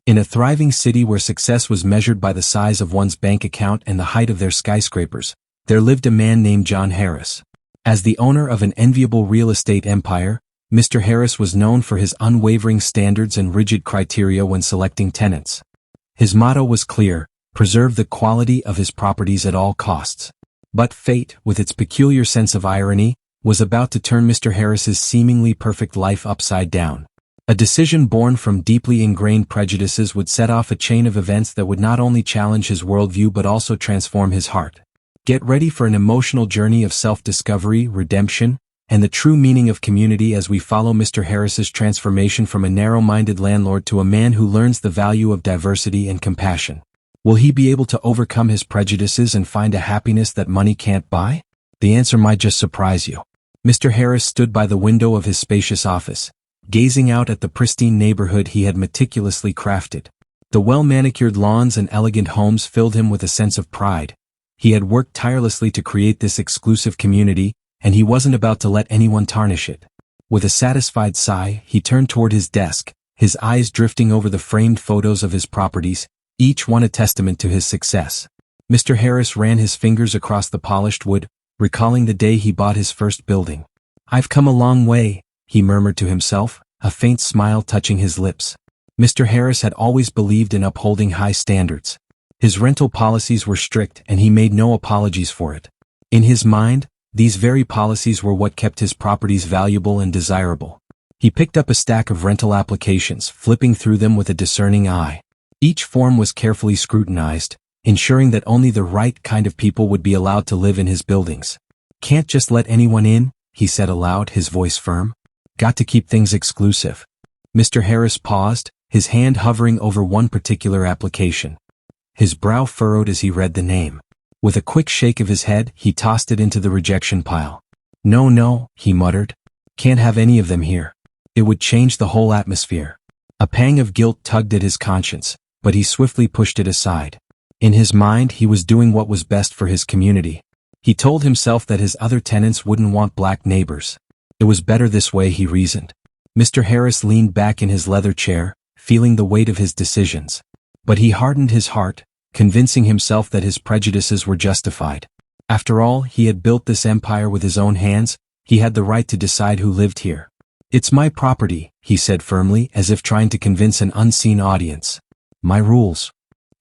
In a thriving city where success was measured by the size of one's bank account and the height of their skyscrapers, there lived a man named John Harris. As the owner of an enviable real estate empire, Mr. Harris was known for his unwavering standards and rigid criteria when selecting tenants. His motto was clear: preserve the quality of his properties at all costs. But fate, with its peculiar sense of irony, was about to turn Mr. Harris's seemingly perfect life upside down. A decision born from deeply ingrained prejudices would set off a chain of events that would not only challenge his worldview but also transform his heart. Get ready for an emotional journey of self-discovery, redemption, and the true meaning of community as we follow Mr. Harris's transformation from a narrow-minded landlord to a man who learns the value of diversity and compassion. Will he be able to overcome his prejudices and find a happiness that money can't buy? The answer might just surprise you. Mr. Harris stood by the window of his spacious office, gazing out at the pristine neighborhood he had meticulously crafted. The well-manicured lawns and elegant homes filled him with a sense of pride. He had worked tirelessly to create this exclusive community, and he wasn't about to let anyone tarnish it. With a satisfied sigh, he turned toward his desk, his eyes drifting over the framed photos of his properties, each one a testament to his success. Mr. Harris ran his fingers across the polished wood, recalling the day he bought his first building. "I've come a long way," he murmured to himself, a faint smile touching his lips. Mr. Harris had always believed in upholding high standards. His rental policies were strict and he made no apologies for it. In his mind, these very policies were what kept his properties valuable and desirable. He picked up a stack of rental applications, flipping through them with a discerning eye. Each form was carefully scrutinized, ensuring that only the right kind of people would be allowed to live in his buildings. "Can't just let anyone in," he said aloud, his voice firm. "Got to keep things exclusive." Mr. Harris paused, his hand hovering over one particular application. His brow furrowed as he read the name. With a quick shake of his head, he tossed it into the rejection pile. No, he muttered. "Can't have any of them here. It would change the whole atmosphere." A pang of guilt tugged at his conscience, but he swiftly pushed it aside. In his mind, he was doing what was best for his community. He told himself that his other tenants wouldn't want black neighbors. It was better this way, he reasoned. Mr. Harris leaned back in his leather chair, feeling the weight of his decisions. But he hardened his heart, convincing himself that his prejudices were justified. After all, he had built this empire with his own hands. He had the right to decide who lived here. "It's my property," he said firmly, as if trying to convince an unseen audience. "My rules."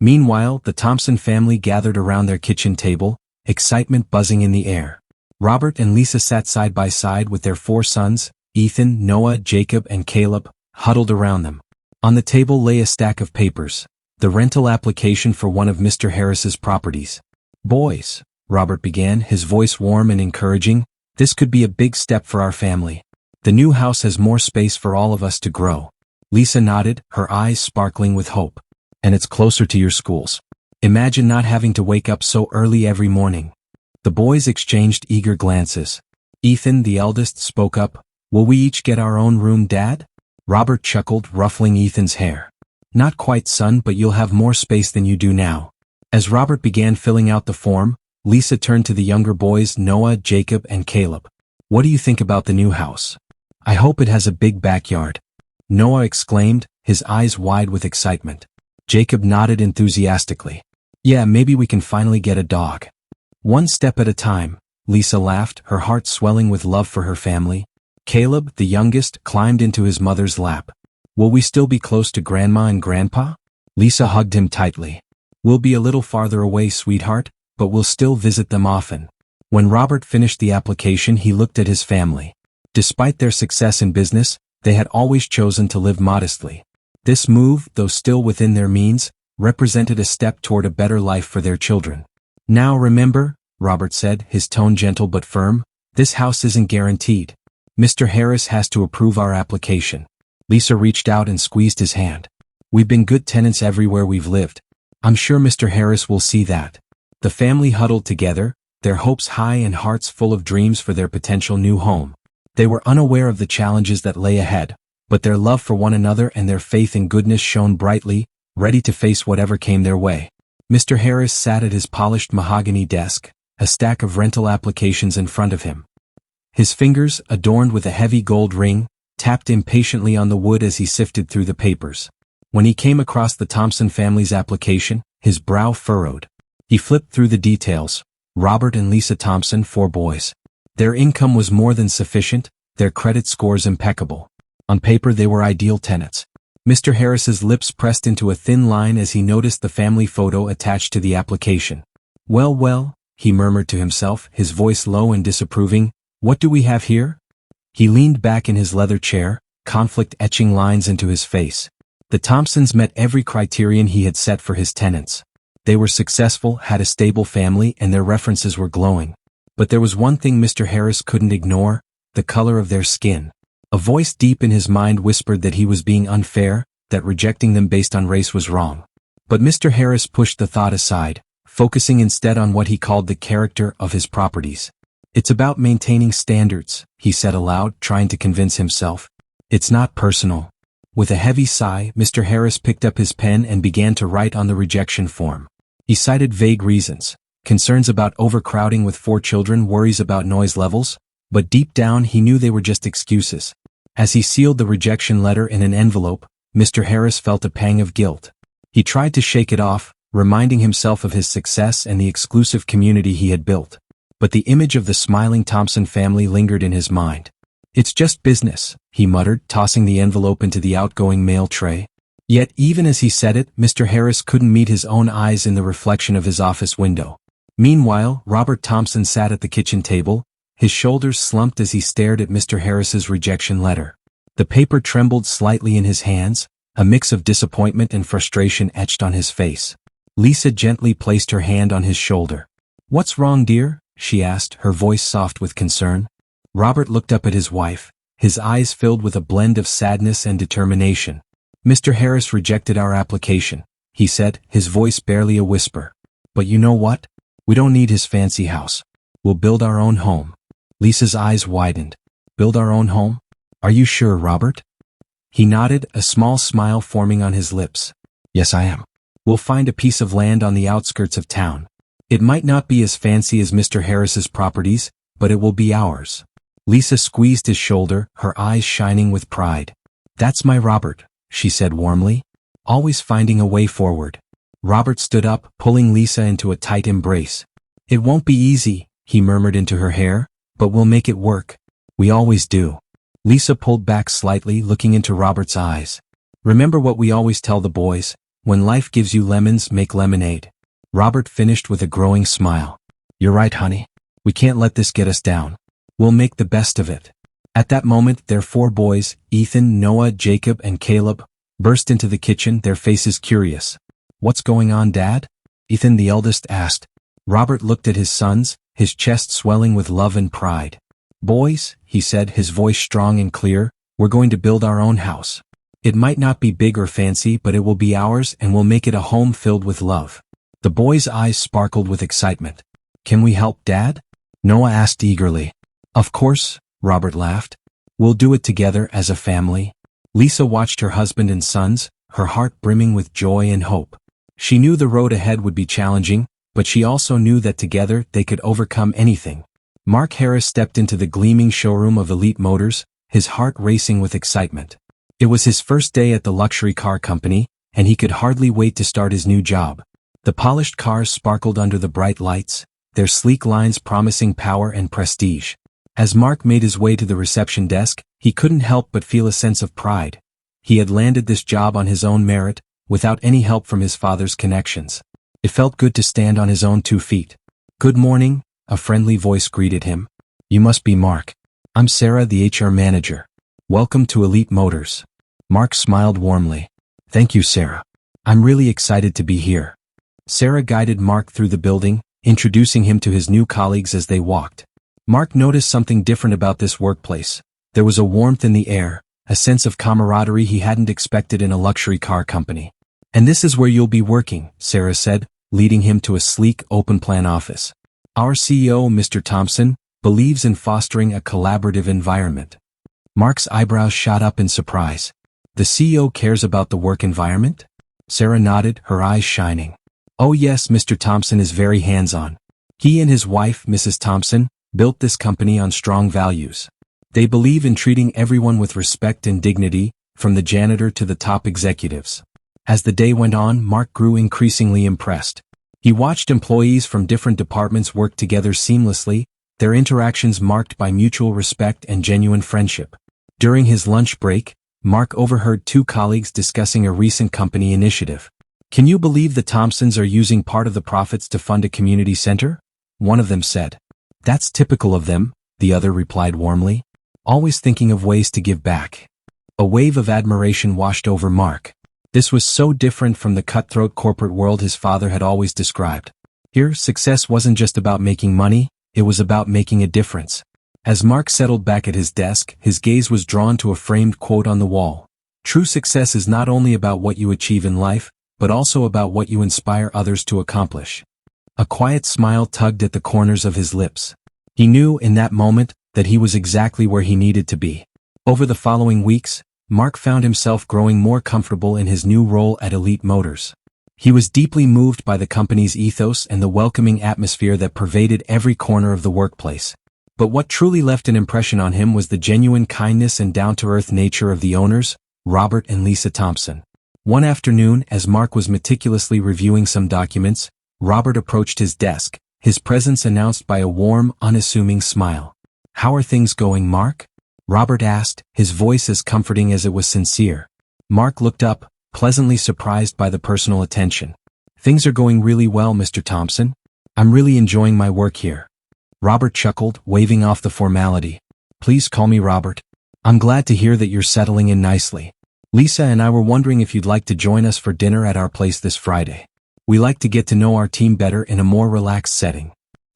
Meanwhile, the Thompson family gathered around their kitchen table, excitement buzzing in the air. Robert and Lisa sat side by side with their 4 sons, Ethan, Noah, Jacob, and Caleb, huddled around them. On the table lay a stack of papers, the rental application for one of Mr. Harris's properties. "Boys," Robert began, his voice warm and encouraging, "this could be a big step for our family. The new house has more space for all of us to grow." Lisa nodded, her eyes sparkling with hope. "And it's closer to your schools. Imagine not having to wake up so early every morning." The boys exchanged eager glances. Ethan, the eldest, spoke up. "Will we each get our own room, Dad?" Robert chuckled, ruffling Ethan's hair. "Not quite, son, but you'll have more space than you do now." As Robert began filling out the form, Lisa turned to the younger boys, Noah, Jacob, and Caleb. "What do you think about the new house? I hope it has a big backyard." Noah exclaimed, his eyes wide with excitement. Jacob nodded enthusiastically. "Yeah, maybe we can finally get a dog." "One step at a time," Lisa laughed, her heart swelling with love for her family. Caleb, the youngest, climbed into his mother's lap. "Will we still be close to Grandma and Grandpa?" Lisa hugged him tightly. "We'll be a little farther away, sweetheart, but we'll still visit them often." When Robert finished the application, he looked at his family. Despite their success in business, they had always chosen to live modestly. This move, though still within their means, represented a step toward a better life for their children. "Now remember," Robert said, his tone gentle but firm, "this house isn't guaranteed. Mr. Harris has to approve our application." Lisa reached out and squeezed his hand. "We've been good tenants everywhere we've lived. I'm sure Mr. Harris will see that." The family huddled together, their hopes high and hearts full of dreams for their potential new home. They were unaware of the challenges that lay ahead, but their love for one another and their faith in goodness shone brightly, ready to face whatever came their way. Mr. Harris sat at his polished mahogany desk, a stack of rental applications in front of him. His fingers, adorned with a heavy gold ring, tapped impatiently on the wood as he sifted through the papers. When he came across the Thompson family's application, his brow furrowed. He flipped through the details. Robert and Lisa Thompson, 4 boys. Their income was more than sufficient, their credit scores impeccable. On paper they were ideal tenants. Mr. Harris's lips pressed into a thin line as he noticed the family photo attached to the application. Well, he murmured to himself, his voice low and disapproving, what do we have here? He leaned back in his leather chair, conflict etching lines into his face. The Thompsons met every criterion he had set for his tenants. They were successful, had a stable family, and their references were glowing. But there was one thing Mr. Harris couldn't ignore, the color of their skin. A voice deep in his mind whispered that he was being unfair, that rejecting them based on race was wrong. But Mr. Harris pushed the thought aside, focusing instead on what he called the character of his properties. It's about maintaining standards, he said aloud, trying to convince himself. It's not personal. With a heavy sigh, Mr. Harris picked up his pen and began to write on the rejection form. He cited vague reasons, concerns about overcrowding with 4 children, worries about noise levels, but deep down he knew they were just excuses. As he sealed the rejection letter in an envelope, Mr. Harris felt a pang of guilt. He tried to shake it off, reminding himself of his success and the exclusive community he had built. But the image of the smiling Thompson family lingered in his mind. It's just business, he muttered, tossing the envelope into the outgoing mail tray. Yet even as he said it, Mr. Harris couldn't meet his own eyes in the reflection of his office window. Meanwhile, Robert Thompson sat at the kitchen table, his shoulders slumped as he stared at Mr. Harris's rejection letter. The paper trembled slightly in his hands, a mix of disappointment and frustration etched on his face. Lisa gently placed her hand on his shoulder. What's wrong, dear? She asked, her voice soft with concern. Robert looked up at his wife, his eyes filled with a blend of sadness and determination. Mr. Harris rejected our application, he said, his voice barely a whisper. But you know what? We don't need his fancy house. We'll build our own home. Lisa's eyes widened. Build our own home? Are you sure, Robert? He nodded, a small smile forming on his lips. Yes, I am. We'll find a piece of land on the outskirts of town. It might not be as fancy as Mr. Harris's properties, but it will be ours. Lisa squeezed his shoulder, her eyes shining with pride. That's my Robert, she said warmly. Always finding a way forward. Robert stood up, pulling Lisa into a tight embrace. It won't be easy, he murmured into her hair, but we'll make it work. We always do. Lisa pulled back slightly, looking into Robert's eyes. Remember what we always tell the boys, when life gives you lemons, make lemonade. Robert finished with a growing smile. You're right, honey. We can't let this get us down. We'll make the best of it. At that moment, their 4 boys, Ethan, Noah, Jacob, and Caleb, burst into the kitchen, their faces curious. What's going on, Dad? Ethan, the eldest, asked. Robert looked at his sons, his chest swelling with love and pride. Boys, he said, his voice strong and clear, we're going to build our own house. It might not be big or fancy, but it will be ours and we'll make it a home filled with love. The boys' eyes sparkled with excitement. Can we help, Dad? Noah asked eagerly. Of course, Robert laughed. We'll do it together as a family. Lisa watched her husband and sons, her heart brimming with joy and hope. She knew the road ahead would be challenging, but she also knew that together they could overcome anything. Mark Harris stepped into the gleaming showroom of Elite Motors, his heart racing with excitement. It was his first day at the luxury car company, and he could hardly wait to start his new job. The polished cars sparkled under the bright lights, their sleek lines promising power and prestige. As Mark made his way to the reception desk, he couldn't help but feel a sense of pride. He had landed this job on his own merit, without any help from his father's connections. It felt good to stand on his own 2 feet. Good morning, a friendly voice greeted him. You must be Mark. I'm Sarah, the HR manager. Welcome to Elite Motors. Mark smiled warmly. Thank you, Sarah. I'm really excited to be here. Sarah guided Mark through the building, introducing him to his new colleagues as they walked. Mark noticed something different about this workplace. There was a warmth in the air, a sense of camaraderie he hadn't expected in a luxury car company. And this is where you'll be working, Sarah said, leading him to a sleek, open-plan office. Our CEO, Mr. Thompson, believes in fostering a collaborative environment. Mark's eyebrows shot up in surprise. The CEO cares about the work environment? Sarah nodded, her eyes shining. Oh yes, Mr. Thompson is very hands-on. He and his wife, Mrs. Thompson, built this company on strong values. They believe in treating everyone with respect and dignity, from the janitor to the top executives. As the day went on, Mark grew increasingly impressed. He watched employees from different departments work together seamlessly, their interactions marked by mutual respect and genuine friendship. During his lunch break, Mark overheard two colleagues discussing a recent company initiative. "Can you believe the Thompsons are using part of the profits to fund a community center?" one of them said. "That's typical of them," the other replied warmly. "Always thinking of ways to give back." A wave of admiration washed over Mark. This was so different from the cutthroat corporate world his father had always described. Here, success wasn't just about making money, it was about making a difference. As Mark settled back at his desk, his gaze was drawn to a framed quote on the wall. "True success is not only about what you achieve in life, but also about what you inspire others to accomplish." A quiet smile tugged at the corners of his lips. He knew in that moment that he was exactly where he needed to be. Over the following weeks, Mark found himself growing more comfortable in his new role at Elite Motors. He was deeply moved by the company's ethos and the welcoming atmosphere that pervaded every corner of the workplace. But what truly left an impression on him was the genuine kindness and down-to-earth nature of the owners, Robert and Lisa Thompson. One afternoon, as Mark was meticulously reviewing some documents, Robert approached his desk, his presence announced by a warm, unassuming smile. "How are things going, Mark?" Robert asked, his voice as comforting as it was sincere. Mark looked up, pleasantly surprised by the personal attention. "Things are going really well, Mr. Thompson. I'm really enjoying my work here." Robert chuckled, waving off the formality. "Please call me Robert. I'm glad to hear that you're settling in nicely. Lisa and I were wondering if you'd like to join us for dinner at our place this Friday. We like to get to know our team better in a more relaxed setting."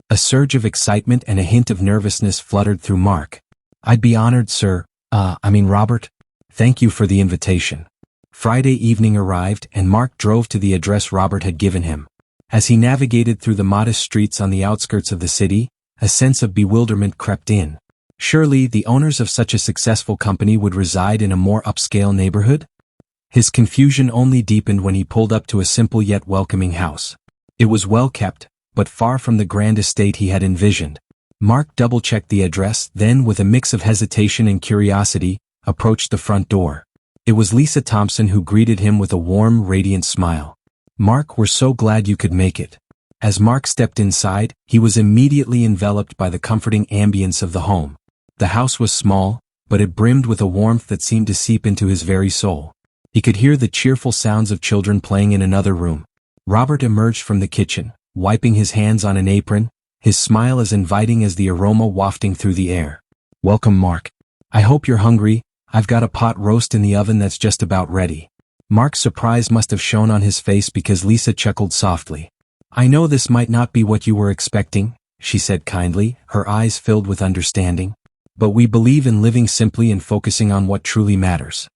A surge of excitement and a hint of nervousness fluttered through Mark. "I'd be honored, sir. Robert. Thank you for the invitation." Friday evening arrived and Mark drove to the address Robert had given him. As he navigated through the modest streets on the outskirts of the city, a sense of bewilderment crept in. Surely the owners of such a successful company would reside in a more upscale neighborhood? His confusion only deepened when he pulled up to a simple yet welcoming house. It was well kept, but far from the grand estate he had envisioned. Mark double-checked the address, then with a mix of hesitation and curiosity, approached the front door. It was Lisa Thompson who greeted him with a warm, radiant smile. "Mark, we're so glad you could make it." As Mark stepped inside, he was immediately enveloped by the comforting ambience of the home. The house was small, but it brimmed with a warmth that seemed to seep into his very soul. He could hear the cheerful sounds of children playing in another room. Robert emerged from the kitchen, wiping his hands on an apron, his smile as inviting as the aroma wafting through the air. "Welcome, Mark. I hope you're hungry. I've got a pot roast in the oven that's just about ready." Mark's surprise must have shown on his face because Lisa chuckled softly. "I know this might not be what you were expecting," she said kindly, her eyes filled with understanding. "But we believe in living simply and focusing on what truly matters."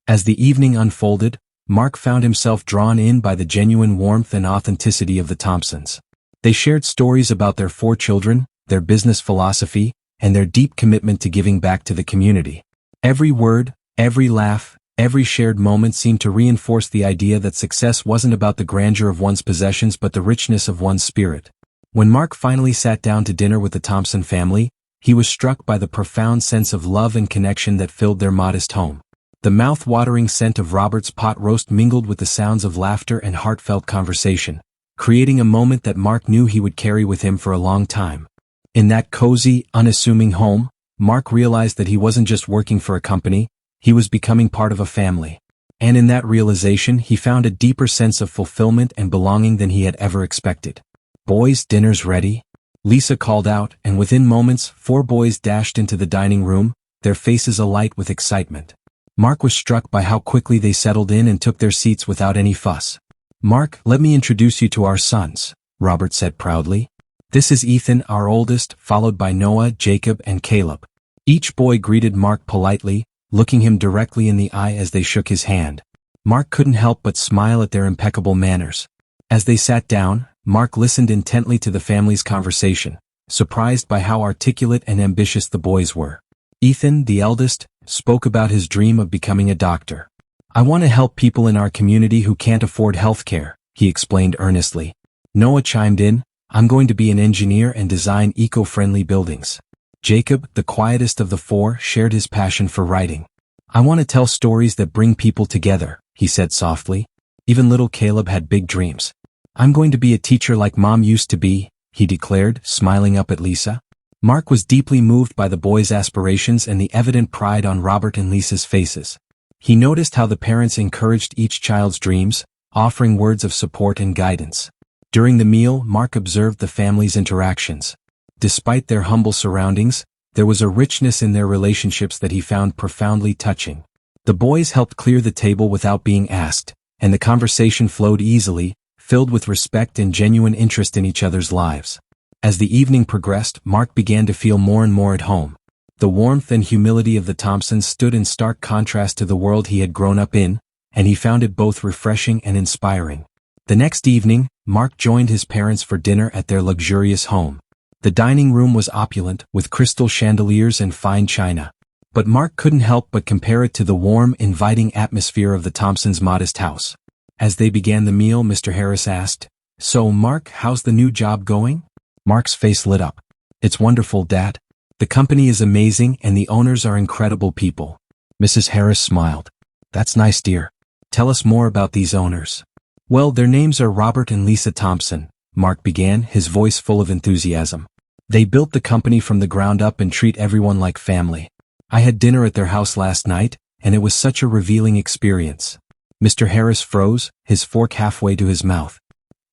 As the evening unfolded, Mark found himself drawn in by the genuine warmth and authenticity of the Thompsons. They shared stories about their 4 children, their business philosophy, and their deep commitment to giving back to the community. Every word, every laugh, every shared moment seemed to reinforce the idea that success wasn't about the grandeur of one's possessions but the richness of one's spirit. When Mark finally sat down to dinner with the Thompson family, he was struck by the profound sense of love and connection that filled their modest home. The mouth-watering scent of Robert's pot roast mingled with the sounds of laughter and heartfelt conversation, creating a moment that Mark knew he would carry with him for a long time. In that cozy, unassuming home, Mark realized that he wasn't just working for a company, he was becoming part of a family. And in that realization, he found a deeper sense of fulfillment and belonging than he had ever expected. "Boys, dinner's ready," Lisa called out, and within moments, 4 boys dashed into the dining room, their faces alight with excitement. Mark was struck by how quickly they settled in and took their seats without any fuss. "Mark, let me introduce you to our sons," Robert said proudly. "This is Ethan, our oldest, followed by Noah, Jacob, and Caleb." Each boy greeted Mark politely, looking him directly in the eye as they shook his hand. Mark couldn't help but smile at their impeccable manners. As they sat down, Mark listened intently to the family's conversation, surprised by how articulate and ambitious the boys were. Ethan, the eldest, spoke about his dream of becoming a doctor. "I want to help people in our community who can't afford health care," he explained earnestly. Noah chimed in, "I'm going to be an engineer and design eco-friendly buildings." Jacob, the quietest of the 4, shared his passion for writing. "I want to tell stories that bring people together," he said softly. Even little Caleb had big dreams. "I'm going to be a teacher like Mom used to be," he declared, smiling up at Lisa. Mark was deeply moved by the boys' aspirations and the evident pride on Robert and Lisa's faces. He noticed how the parents encouraged each child's dreams, offering words of support and guidance. During the meal, Mark observed the family's interactions. Despite their humble surroundings, there was a richness in their relationships that he found profoundly touching. The boys helped clear the table without being asked, and the conversation flowed easily, filled with respect and genuine interest in each other's lives. As the evening progressed, Mark began to feel more and more at home. The warmth and humility of the Thompsons stood in stark contrast to the world he had grown up in, and he found it both refreshing and inspiring. The next evening, Mark joined his parents for dinner at their luxurious home. The dining room was opulent, with crystal chandeliers and fine china. But Mark couldn't help but compare it to the warm, inviting atmosphere of the Thompsons' modest house. As they began the meal, Mr. Harris asked, "So, Mark, how's the new job going?" Mark's face lit up. "It's wonderful, Dad. The company is amazing and the owners are incredible people." Mrs. Harris smiled. "That's nice, dear. Tell us more about these owners." "Well, their names are Robert and Lisa Thompson," Mark began, his voice full of enthusiasm. "They built the company from the ground up and treat everyone like family. I had dinner at their house last night, and it was such a revealing experience." Mr. Harris froze, his fork halfway to his mouth.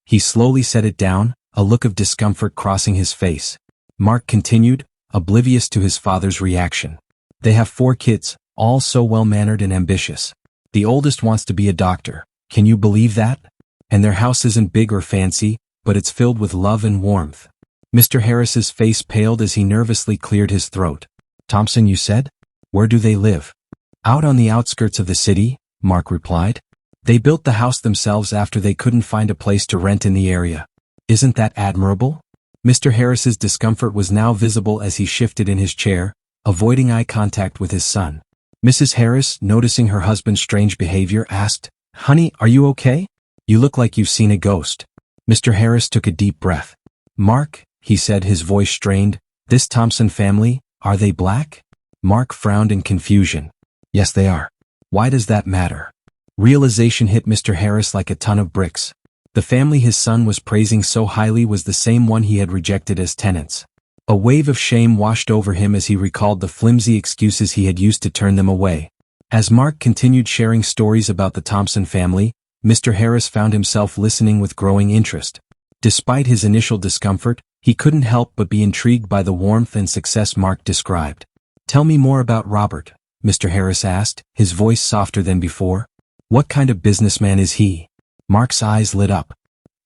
He slowly set it down, a look of discomfort crossing his face. Mark continued, oblivious to his father's reaction. "They have 4 kids, all so well-mannered and ambitious. The oldest wants to be a doctor. Can you believe that? And their house isn't big or fancy, but it's filled with love and warmth." Mr. Harris's face paled as he nervously cleared his throat. "Thompson, you said? Where do they live?" "Out on the outskirts of the city," Mark replied. "They built the house themselves after they couldn't find a place to rent in the area. Isn't that admirable?" Mr. Harris's discomfort was now visible as he shifted in his chair, avoiding eye contact with his son. Mrs. Harris, noticing her husband's strange behavior, asked, "Honey, are you okay? You look like you've seen a ghost." Mr. Harris took a deep breath. "Mark," he said, his voice strained, "this Thompson family, are they black?" Mark frowned in confusion. "Yes, they are." "Why does that matter?" Realization hit Mr. Harris like a ton of bricks. The family his son was praising so highly was the same one he had rejected as tenants. A wave of shame washed over him as he recalled the flimsy excuses he had used to turn them away. As Mark continued sharing stories about the Thompson family, Mr. Harris found himself listening with growing interest. Despite his initial discomfort, he couldn't help but be intrigued by the warmth and success Mark described. "Tell me more about Robert," Mr. Harris asked, his voice softer than before. "What kind of businessman is he?" Mark's eyes lit up.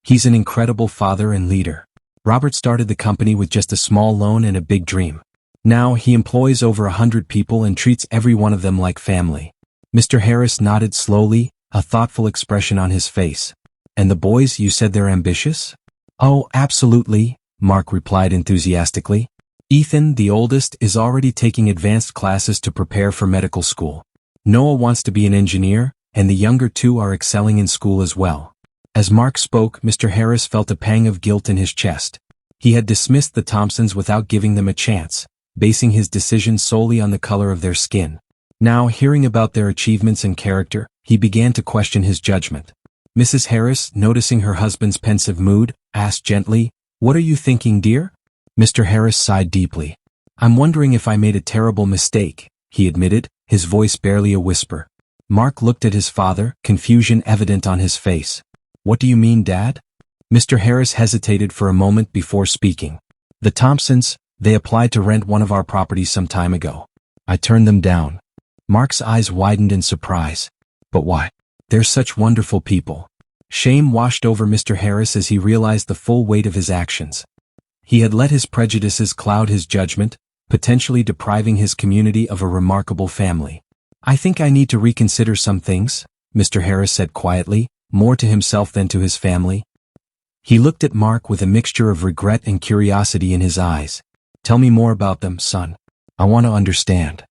"He's an incredible father and leader. Robert started the company with just a small loan and a big dream. Now he employs over 100 people and treats every one of them like family." Mr. Harris nodded slowly, a thoughtful expression on his face. "And the boys, you said they're ambitious?" "Oh, absolutely," Mark replied enthusiastically. "Ethan, the oldest, is already taking advanced classes to prepare for medical school. Noah wants to be an engineer, and the younger 2 are excelling in school as well." As Mark spoke, Mr. Harris felt a pang of guilt in his chest. He had dismissed the Thompsons without giving them a chance, basing his decision solely on the color of their skin. Now, hearing about their achievements and character, he began to question his judgment. Mrs. Harris, noticing her husband's pensive mood, asked gently, "What are you thinking, dear?" Mr. Harris sighed deeply. "I'm wondering if I made a terrible mistake," he admitted, his voice barely a whisper. Mark looked at his father, confusion evident on his face. "What do you mean, Dad?" Mr. Harris hesitated for a moment before speaking. "The Thompsons, they applied to rent one of our properties some time ago. I turned them down." Mark's eyes widened in surprise. "But why? They're such wonderful people." Shame washed over Mr. Harris as he realized the full weight of his actions. He had let his prejudices cloud his judgment, potentially depriving his community of a remarkable family. "I think I need to reconsider some things," Mr. Harris said quietly, more to himself than to his family. He looked at Mark with a mixture of regret and curiosity in his eyes. "Tell me more about them, son. I want to understand."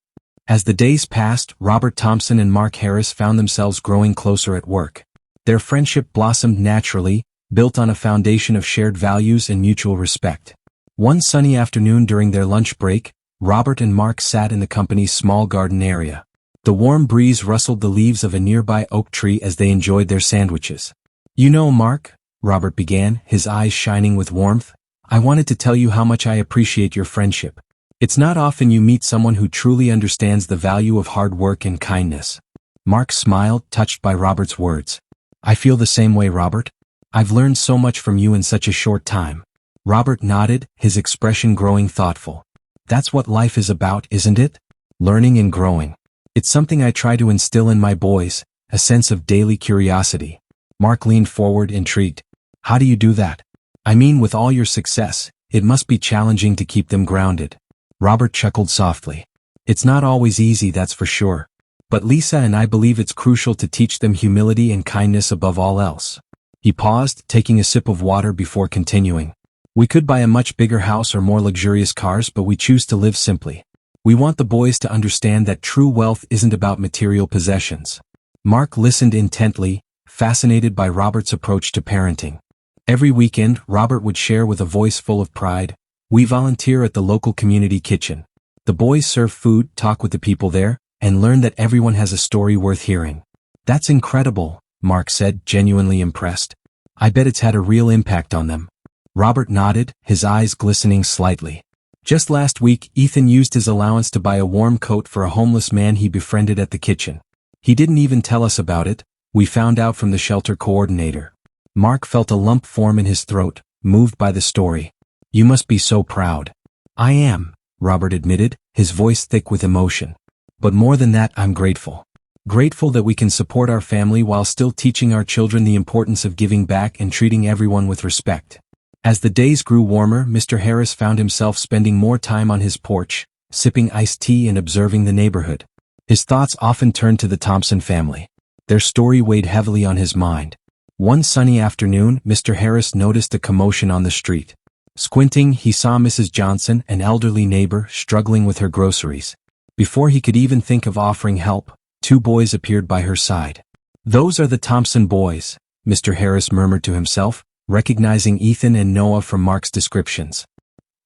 As the days passed, Robert Thompson and Mark Harris found themselves growing closer at work. Their friendship blossomed naturally, built on a foundation of shared values and mutual respect. One sunny afternoon during their lunch break, Robert and Mark sat in the company's small garden area. The warm breeze rustled the leaves of a nearby oak tree as they enjoyed their sandwiches. "You know, Mark," Robert began, his eyes shining with warmth, "I wanted to tell you how much I appreciate your friendship. It's not often you meet someone who truly understands the value of hard work and kindness." Mark smiled, touched by Robert's words. "I feel the same way, Robert. I've learned so much from you in such a short time." Robert nodded, his expression growing thoughtful. "That's what life is about, isn't it? Learning and growing. It's something I try to instill in my boys, a sense of daily curiosity." Mark leaned forward, intrigued. "How do you do that? I mean, with all your success, it must be challenging to keep them grounded." Robert chuckled softly. "It's not always easy, that's for sure. But Lisa and I believe it's crucial to teach them humility and kindness above all else." He paused, taking a sip of water before continuing. "We could buy a much bigger house or more luxurious cars, but we choose to live simply. We want the boys to understand that true wealth isn't about material possessions." Mark listened intently, fascinated by Robert's approach to parenting. Every weekend, Robert would share with a voice full of pride, "We volunteer at the local community kitchen. The boys serve food, talk with the people there, and learn that everyone has a story worth hearing." "That's incredible," Mark said, genuinely impressed. "I bet it's had a real impact on them." Robert nodded, his eyes glistening slightly. "Just last week, Ethan used his allowance to buy a warm coat for a homeless man he befriended at the kitchen. He didn't even tell us about it. We found out from the shelter coordinator." Mark felt a lump form in his throat, moved by the story. "You must be so proud." "I am," Robert admitted, his voice thick with emotion. "But more than that, I'm grateful. Grateful that we can support our family while still teaching our children the importance of giving back and treating everyone with respect." As the days grew warmer, Mr. Harris found himself spending more time on his porch, sipping iced tea and observing the neighborhood. His thoughts often turned to the Thompson family. Their story weighed heavily on his mind. One sunny afternoon, Mr. Harris noticed a commotion on the street. Squinting, he saw Mrs. Johnson, an elderly neighbor, struggling with her groceries. Before he could even think of offering help, two boys appeared by her side. "Those are the Thompson boys," Mr. Harris murmured to himself, recognizing Ethan and Noah from Mark's descriptions.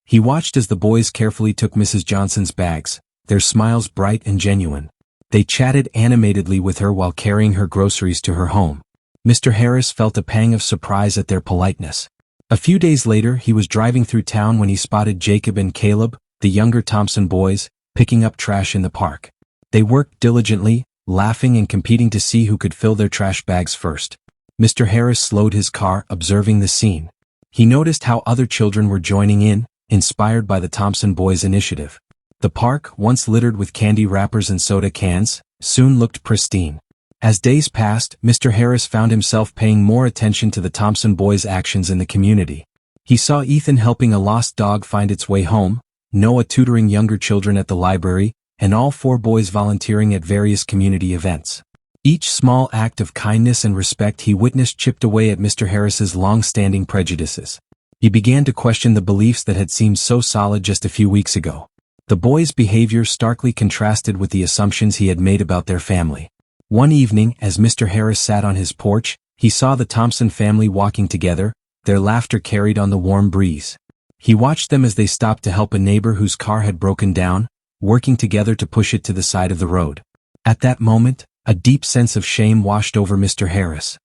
He watched as the boys carefully took Mrs. Johnson's bags, their smiles bright and genuine. They chatted animatedly with her while carrying her groceries to her home. Mr. Harris felt a pang of surprise at their politeness. A few days later, he was driving through town when he spotted Jacob and Caleb, the younger Thompson boys, picking up trash in the park. They worked diligently, laughing and competing to see who could fill their trash bags first. Mr. Harris slowed his car, observing the scene. He noticed how other children were joining in, inspired by the Thompson boys' initiative. The park, once littered with candy wrappers and soda cans, soon looked pristine. As days passed, Mr. Harris found himself paying more attention to the Thompson boys' actions in the community. He saw Ethan helping a lost dog find its way home, Noah tutoring younger children at the library, and all four boys volunteering at various community events. Each small act of kindness and respect he witnessed chipped away at Mr. Harris's long-standing prejudices. He began to question the beliefs that had seemed so solid just a few weeks ago. The boys' behavior starkly contrasted with the assumptions he had made about their family. One evening, as Mr. Harris sat on his porch, he saw the Thompson family walking together, their laughter carried on the warm breeze. He watched them as they stopped to help a neighbor whose car had broken down, working together to push it to the side of the road. At that moment, a deep sense of shame washed over Mr. Harris.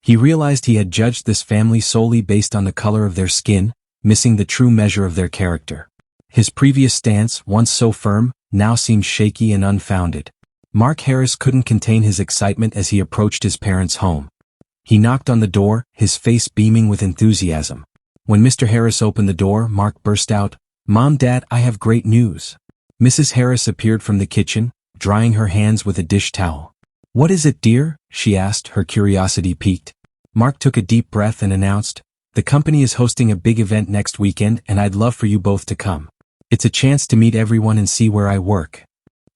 He realized he had judged this family solely based on the color of their skin, missing the true measure of their character. His previous stance, once so firm, now seemed shaky and unfounded. Mark Harris couldn't contain his excitement as he approached his parents' home. He knocked on the door, his face beaming with enthusiasm. When Mr. Harris opened the door, Mark burst out, "Mom, Dad, I have great news." Mrs. Harris appeared from the kitchen, drying her hands with a dish towel. "What is it, dear?" she asked, her curiosity piqued. Mark took a deep breath and announced, "The company is hosting a big event next weekend and I'd love for you both to come. It's a chance to meet everyone and see where I work."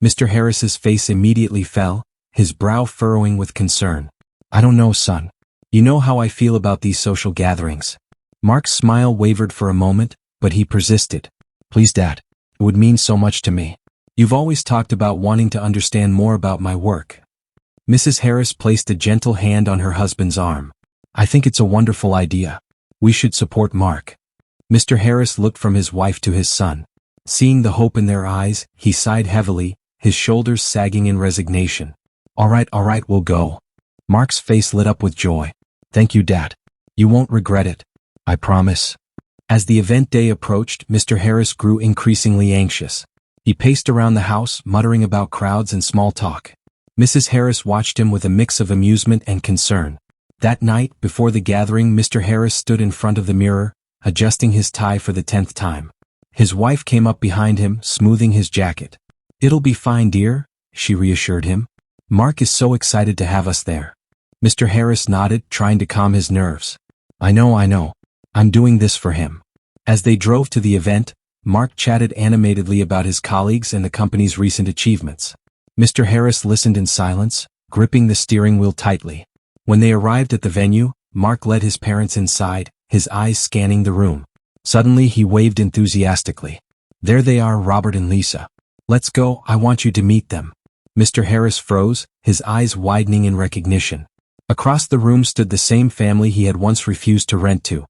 Mr. Harris's face immediately fell, his brow furrowing with concern. "I don't know, son. You know how I feel about these social gatherings." Mark's smile wavered for a moment, but he persisted. "Please, Dad. It would mean so much to me. You've always talked about wanting to understand more about my work." Mrs. Harris placed a gentle hand on her husband's arm. "I think it's a wonderful idea. We should support Mark." Mr. Harris looked from his wife to his son. Seeing the hope in their eyes, he sighed heavily, his shoulders sagging in resignation. All right, we'll go." Mark's face lit up with joy. "Thank you, Dad. You won't regret it. I promise." As the event day approached, Mr. Harris grew increasingly anxious. He paced around the house, muttering about crowds and small talk. Mrs. Harris watched him with a mix of amusement and concern. That night, before the gathering, Mr. Harris stood in front of the mirror, adjusting his tie for the 10th time. His wife came up behind him, smoothing his jacket. "It'll be fine, dear," she reassured him. "Mark is so excited to have us there." Mr. Harris nodded, trying to calm his nerves. I know. I'm doing this for him." As they drove to the event, Mark chatted animatedly about his colleagues and the company's recent achievements. Mr. Harris listened in silence, gripping the steering wheel tightly. When they arrived at the venue, Mark led his parents inside, his eyes scanning the room. Suddenly he waved enthusiastically. "There they are, Robert and Lisa. Let's go, I want you to meet them." Mr. Harris froze, his eyes widening in recognition. Across the room stood the same family he had once refused to rent to.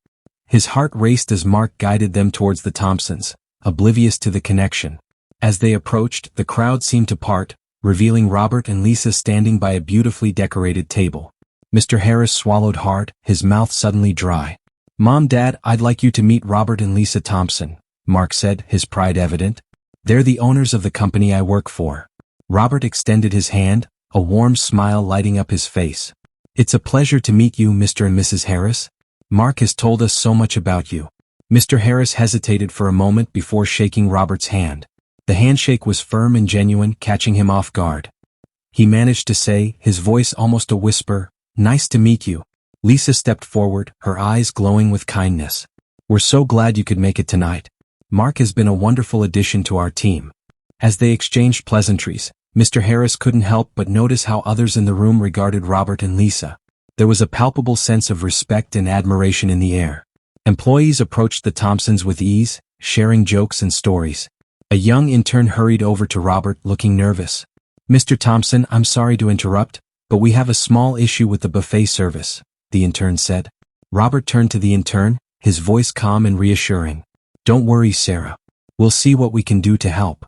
His heart raced as Mark guided them towards the Thompsons, oblivious to the connection. As they approached, the crowd seemed to part, revealing Robert and Lisa standing by a beautifully decorated table. Mr. Harris swallowed hard, his mouth suddenly dry. "Mom, Dad, I'd like you to meet Robert and Lisa Thompson," Mark said, his pride evident. "They're the owners of the company I work for." Robert extended his hand, a warm smile lighting up his face. "It's a pleasure to meet you, Mr. and Mrs. Harris. Mark has told us so much about you." Mr. Harris hesitated for a moment before shaking Robert's hand. The handshake was firm and genuine, catching him off guard. He managed to say, his voice almost a whisper, "Nice to meet you." Lisa stepped forward, her eyes glowing with kindness. "We're so glad you could make it tonight. Mark has been a wonderful addition to our team." As they exchanged pleasantries, Mr. Harris couldn't help but notice how others in the room regarded Robert and Lisa. There was a palpable sense of respect and admiration in the air. Employees approached the Thompsons with ease, sharing jokes and stories. A young intern hurried over to Robert, looking nervous. "Mr. Thompson, I'm sorry to interrupt, but we have a small issue with the buffet service," the intern said. Robert turned to the intern, his voice calm and reassuring. "Don't worry, Sarah. We'll see what we can do to help."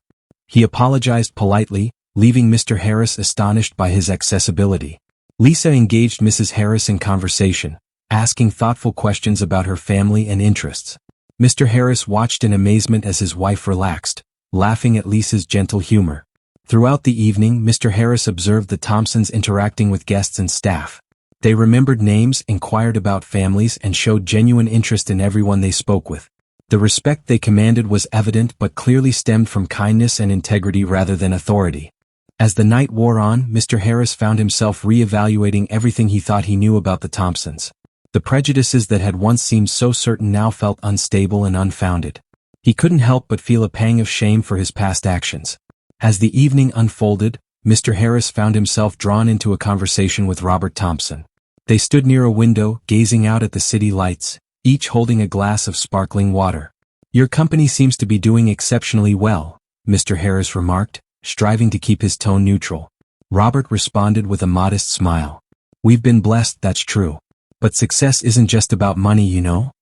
He apologized politely, leaving Mr. Harris astonished by his accessibility. Lisa engaged Mrs. Harris in conversation, asking thoughtful questions about her family and interests. Mr. Harris watched in amazement as his wife relaxed, laughing at Lisa's gentle humor. Throughout the evening, Mr. Harris observed the Thompsons interacting with guests and staff. They remembered names, inquired about families, and showed genuine interest in everyone they spoke with. The respect they commanded was evident but clearly stemmed from kindness and integrity rather than authority. As the night wore on, Mr. Harris found himself re-evaluating everything he thought he knew about the Thompsons. The prejudices that had once seemed so certain now felt unstable and unfounded. He couldn't help but feel a pang of shame for his past actions. As the evening unfolded, Mr. Harris found himself drawn into a conversation with Robert Thompson. They stood near a window, gazing out at the city lights, each holding a glass of sparkling water. "Your company seems to be doing exceptionally well," Mr. Harris remarked, striving to keep his tone neutral. Robert responded with a modest smile. "We've been blessed, that's true. But success isn't just about money, you know?"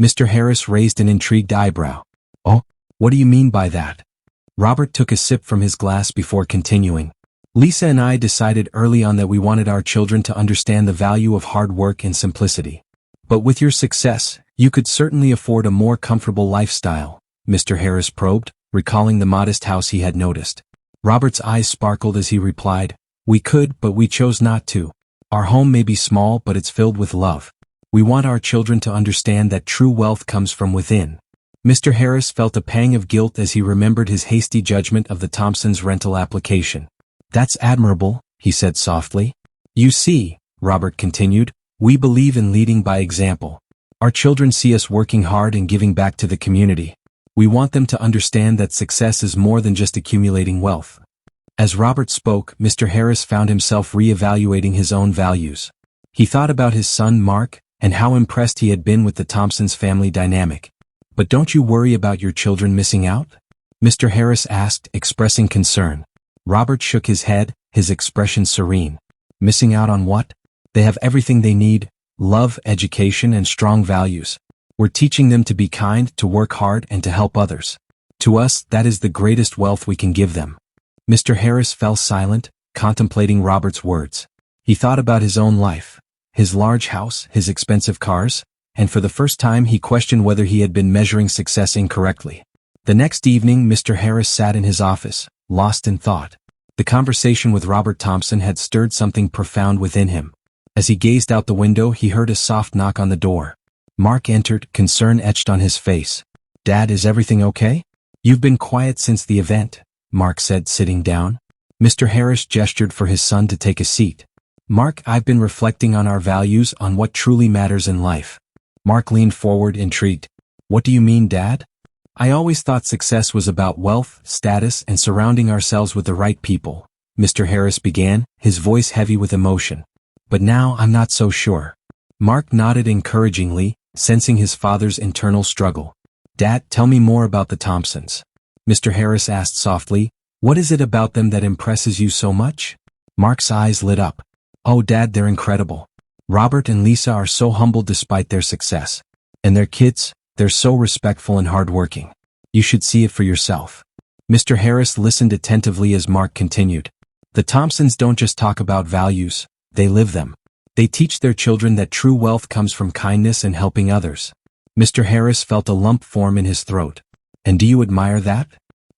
Mr. Harris raised an intrigued eyebrow. "Oh, what do you mean by that?" Robert took a sip from his glass before continuing. "Lisa and I decided early on that we wanted our children to understand the value of hard work and simplicity. But with your success, you could certainly afford a more comfortable lifestyle," Mr. Harris probed, recalling the modest house he had noticed. Robert's eyes sparkled as he replied, "We could, but we chose not to. Our home may be small, but it's filled with love. We want our children to understand that true wealth comes from within." Mr. Harris felt a pang of guilt as he remembered his hasty judgment of the Thompsons' rental application. "That's admirable," he said softly. "You see," Robert continued, "we believe in leading by example. Our children see us working hard and giving back to the community. We want them to understand that success is more than just accumulating wealth." As Robert spoke, Mr. Harris found himself re-evaluating his own values. He thought about his son Mark, and how impressed he had been with the Thompsons' family dynamic. "But don't you worry about your children missing out?" Mr. Harris asked, expressing concern. Robert shook his head, his expression serene. "Missing out on what? They have everything they need: love, education, and strong values. We're teaching them to be kind, to work hard, and to help others. To us, that is the greatest wealth we can give them." Mr. Harris fell silent, contemplating Robert's words. He thought about his own life, his large house, his expensive cars, and for the first time he questioned whether he had been measuring success incorrectly. The next evening Mr. Harris sat in his office, lost in thought. The conversation with Robert Thompson had stirred something profound within him. As he gazed out the window he heard a soft knock on the door. Mark entered, concern etched on his face. "Dad, is everything okay?" "You've been quiet since the event," Mark said, sitting down. Mr. Harris gestured for his son to take a seat. "Mark, I've been reflecting on our values, on what truly matters in life." Mark leaned forward, intrigued. "What do you mean, Dad?" "I always thought success was about wealth, status, and surrounding ourselves with the right people," Mr. Harris began, his voice heavy with emotion. "But now I'm not so sure." Mark nodded encouragingly, sensing his father's internal struggle. "Dad, tell me more about the Thompsons." Mr. Harris asked softly, "What is it about them that impresses you so much?" Mark's eyes lit up. "Oh, Dad, they're incredible. Robert and Lisa are so humble despite their success. And their kids, they're so respectful and hardworking. You should see it for yourself." Mr. Harris listened attentively as Mark continued. "The Thompsons don't just talk about values, they live them. They teach their children that true wealth comes from kindness and helping others." Mr. Harris felt a lump form in his throat. "And do you admire that?"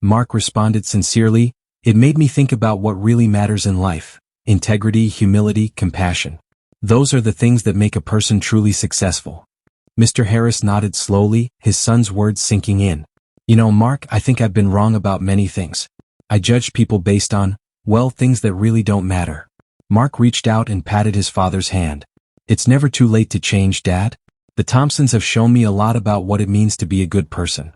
Mark responded sincerely, "It made me think about what really matters in life. Integrity, humility, compassion. Those are the things that make a person truly successful." Mr. Harris nodded slowly, his son's words sinking in. "You know, Mark, I think I've been wrong about many things. I judged people based on, well, things that really don't matter." Mark reached out and patted his father's hand. "It's never too late to change, Dad. The Thompsons have shown me a lot about what it means to be a good person."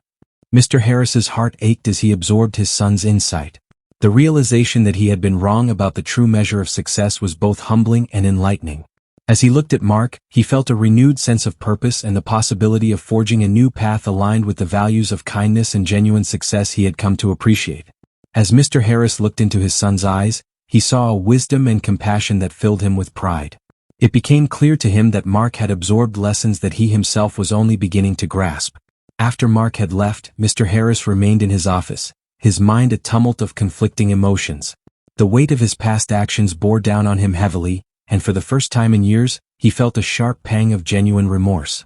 Mr. Harris's heart ached as he absorbed his son's insight. The realization that he had been wrong about the true measure of success was both humbling and enlightening. As he looked at Mark, he felt a renewed sense of purpose and the possibility of forging a new path aligned with the values of kindness and genuine success he had come to appreciate. As Mr. Harris looked into his son's eyes, he saw a wisdom and compassion that filled him with pride. It became clear to him that Mark had absorbed lessons that he himself was only beginning to grasp. After Mark had left, Mr. Harris remained in his office, his mind a tumult of conflicting emotions. The weight of his past actions bore down on him heavily, and for the first time in years, he felt a sharp pang of genuine remorse.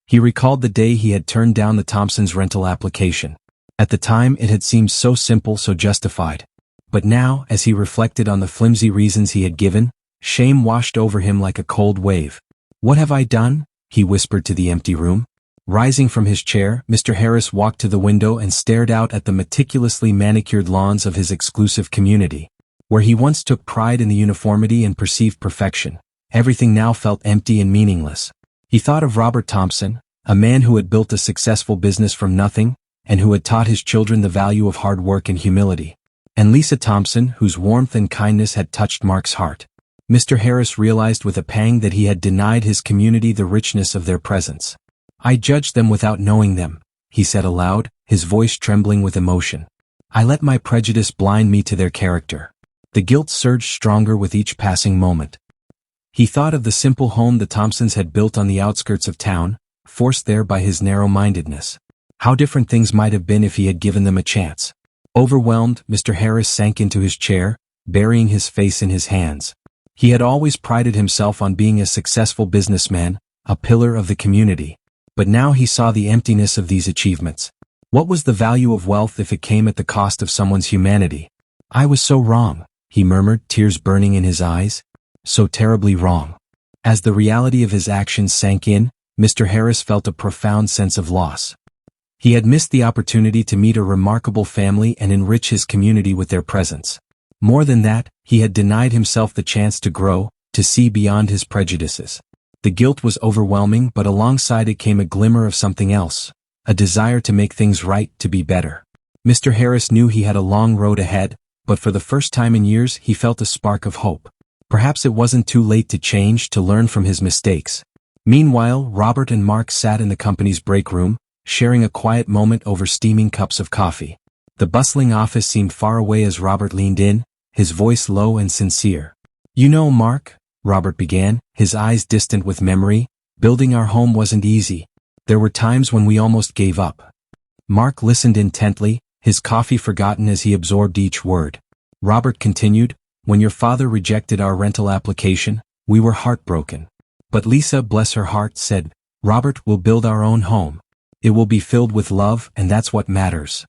He recalled the day he had turned down the Thompsons' rental application. At the time it had seemed so simple, so justified. But now, as he reflected on the flimsy reasons he had given, shame washed over him like a cold wave. "What have I done?" he whispered to the empty room. Rising from his chair, Mr. Harris walked to the window and stared out at the meticulously manicured lawns of his exclusive community. Where he once took pride in the uniformity and perceived perfection, everything now felt empty and meaningless. He thought of Robert Thompson, a man who had built a successful business from nothing, and who had taught his children the value of hard work and humility. And Lisa Thompson, whose warmth and kindness had touched Mark's heart. Mr. Harris realized with a pang that he had denied his community the richness of their presence. "I judged them without knowing them," he said aloud, his voice trembling with emotion. "I let my prejudice blind me to their character." The guilt surged stronger with each passing moment. He thought of the simple home the Thompsons had built on the outskirts of town, forced there by his narrow-mindedness. How different things might have been if he had given them a chance. Overwhelmed, Mr. Harris sank into his chair, burying his face in his hands. He had always prided himself on being a successful businessman, a pillar of the community. But now he saw the emptiness of these achievements. What was the value of wealth if it came at the cost of someone's humanity? "I was so wrong," he murmured, tears burning in his eyes. "So terribly wrong." As the reality of his actions sank in, Mr. Harris felt a profound sense of loss. He had missed the opportunity to meet a remarkable family and enrich his community with their presence. More than that, he had denied himself the chance to grow, to see beyond his prejudices. The guilt was overwhelming, but alongside it came a glimmer of something else, a desire to make things right, to be better. Mr. Harris knew he had a long road ahead, but for the first time in years he felt a spark of hope. Perhaps it wasn't too late to change, to learn from his mistakes. Meanwhile, Robert and Mark sat in the company's break room, sharing a quiet moment over steaming cups of coffee. The bustling office seemed far away as Robert leaned in, his voice low and sincere. "You know, Mark," Robert began, his eyes distant with memory, "building our home wasn't easy. There were times when we almost gave up." Mark listened intently, his coffee forgotten as he absorbed each word. Robert continued, when your father rejected our rental application, we were heartbroken. But Lisa, bless her heart, said, Robert, we'll build our own home. It will be filled with love, and that's what matters.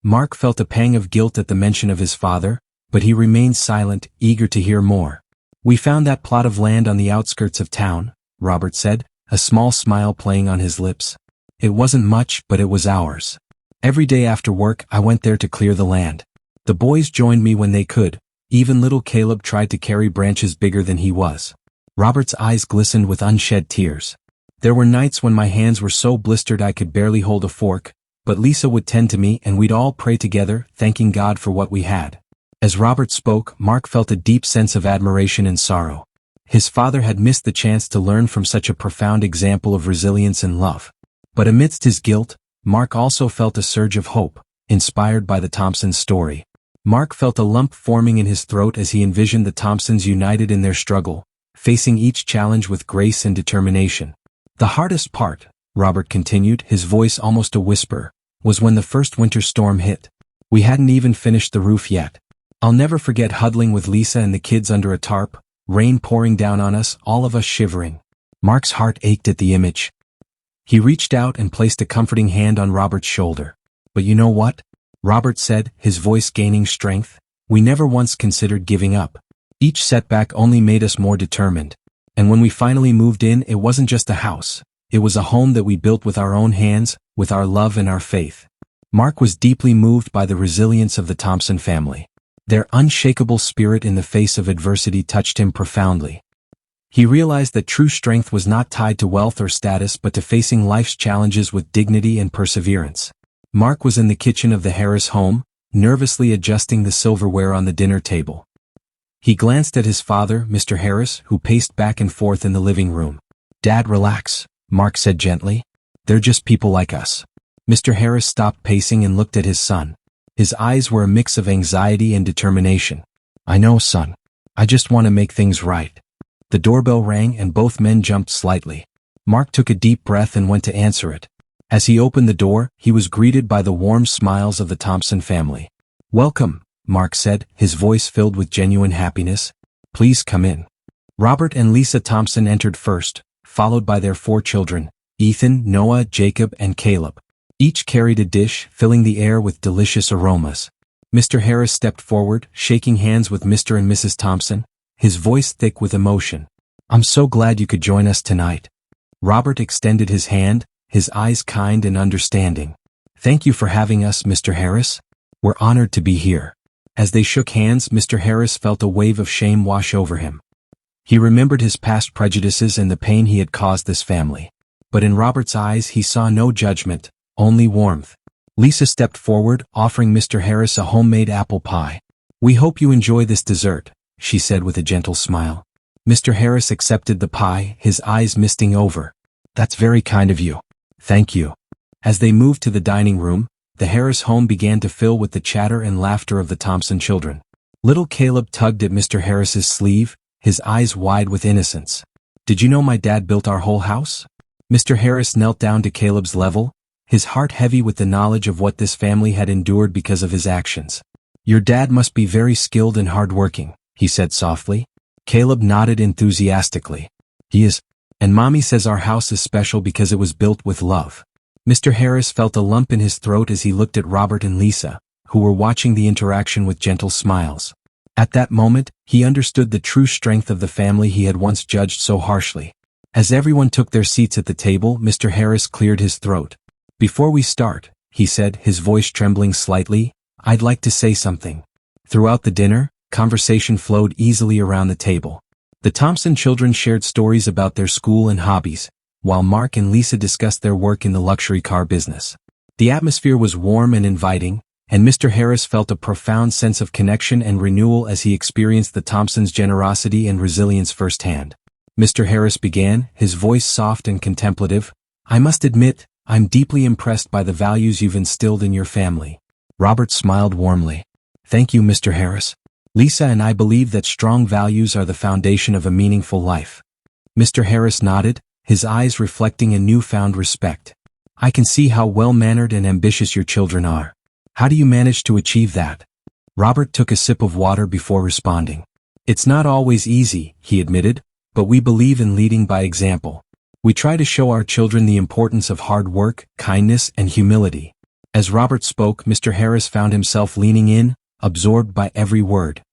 Mark felt a pang of guilt at the mention of his father, but he remained silent, eager to hear more. We found that plot of land on the outskirts of town, Robert said, a small smile playing on his lips. It wasn't much, but it was ours. Every day after work I went there to clear the land. The boys joined me when they could. Even little Caleb tried to carry branches bigger than he was. Robert's eyes glistened with unshed tears. There were nights when my hands were so blistered I could barely hold a fork, but Lisa would tend to me and we'd all pray together, thanking God for what we had. As Robert spoke, Mark felt a deep sense of admiration and sorrow. His father had missed the chance to learn from such a profound example of resilience and love. But amidst his guilt, Mark also felt a surge of hope, inspired by the Thompsons' story. Mark felt a lump forming in his throat as he envisioned the Thompsons united in their struggle, facing each challenge with grace and determination. The hardest part, Robert continued, his voice almost a whisper, was when the first winter storm hit. We hadn't even finished the roof yet. I'll never forget huddling with Lisa and the kids under a tarp, rain pouring down on us, all of us shivering. Mark's heart ached at the image. He reached out and placed a comforting hand on Robert's shoulder. But you know what? Robert said, his voice gaining strength. We never once considered giving up. Each setback only made us more determined. And when we finally moved in, it wasn't just a house. It was a home that we built with our own hands, with our love and our faith. Mark was deeply moved by the resilience of the Thompson family. Their unshakable spirit in the face of adversity touched him profoundly. He realized that true strength was not tied to wealth or status but to facing life's challenges with dignity and perseverance. Mark was in the kitchen of the Harris home, nervously adjusting the silverware on the dinner table. He glanced at his father, Mr. Harris, who paced back and forth in the living room. Dad, relax, Mark said gently. They're just people like us. Mr. Harris stopped pacing and looked at his son. His eyes were a mix of anxiety and determination. I know, son. I just want to make things right. The doorbell rang and both men jumped slightly. Mark took a deep breath and went to answer it. As he opened the door, he was greeted by the warm smiles of the Thompson family. Welcome, Mark said, his voice filled with genuine happiness. Please come in. Robert and Lisa Thompson entered first, followed by their 4 children, Ethan, Noah, Jacob, and Caleb. Each carried a dish, filling the air with delicious aromas. Mr. Harris stepped forward, shaking hands with Mr. and Mrs. Thompson, his voice thick with emotion. I'm so glad you could join us tonight. Robert extended his hand, his eyes kind and understanding. Thank you for having us, Mr. Harris. We're honored to be here. As they shook hands, Mr. Harris felt a wave of shame wash over him. He remembered his past prejudices and the pain he had caused this family. But in Robert's eyes he saw no judgment, only warmth. Lisa stepped forward, offering Mr. Harris a homemade apple pie. We hope you enjoy this dessert, she said with a gentle smile. Mr. Harris accepted the pie, his eyes misting over. That's very kind of you. Thank you. As they moved to the dining room, the Harris home began to fill with the chatter and laughter of the Thompson children. Little Caleb tugged at Mr. Harris's sleeve, his eyes wide with innocence. Did you know my dad built our whole house? Mr. Harris knelt down to Caleb's level, his heart heavy with the knowledge of what this family had endured because of his actions. Your dad must be very skilled and hardworking, he said softly. Caleb nodded enthusiastically. He is. And Mommy says our house is special because it was built with love. Mr. Harris felt a lump in his throat as he looked at Robert and Lisa, who were watching the interaction with gentle smiles. At that moment, he understood the true strength of the family he had once judged so harshly. As everyone took their seats at the table, Mr. Harris cleared his throat. Before we start, he said, his voice trembling slightly, I'd like to say something. Throughout the dinner, conversation flowed easily around the table. The Thompson children shared stories about their school and hobbies, while Mark and Lisa discussed their work in the luxury car business. The atmosphere was warm and inviting, and Mr. Harris felt a profound sense of connection and renewal as he experienced the Thompsons' generosity and resilience firsthand. Mr. Harris began, his voice soft and contemplative. I must admit, I'm deeply impressed by the values you've instilled in your family. Robert smiled warmly. Thank you, Mr. Harris. Lisa and I believe that strong values are the foundation of a meaningful life. Mr. Harris nodded, his eyes reflecting a newfound respect. I can see how well-mannered and ambitious your children are. How do you manage to achieve that? Robert took a sip of water before responding. It's not always easy, he admitted, but we believe in leading by example. We try to show our children the importance of hard work, kindness, and humility. As Robert spoke, Mr. Harris found himself leaning in, absorbed by every word.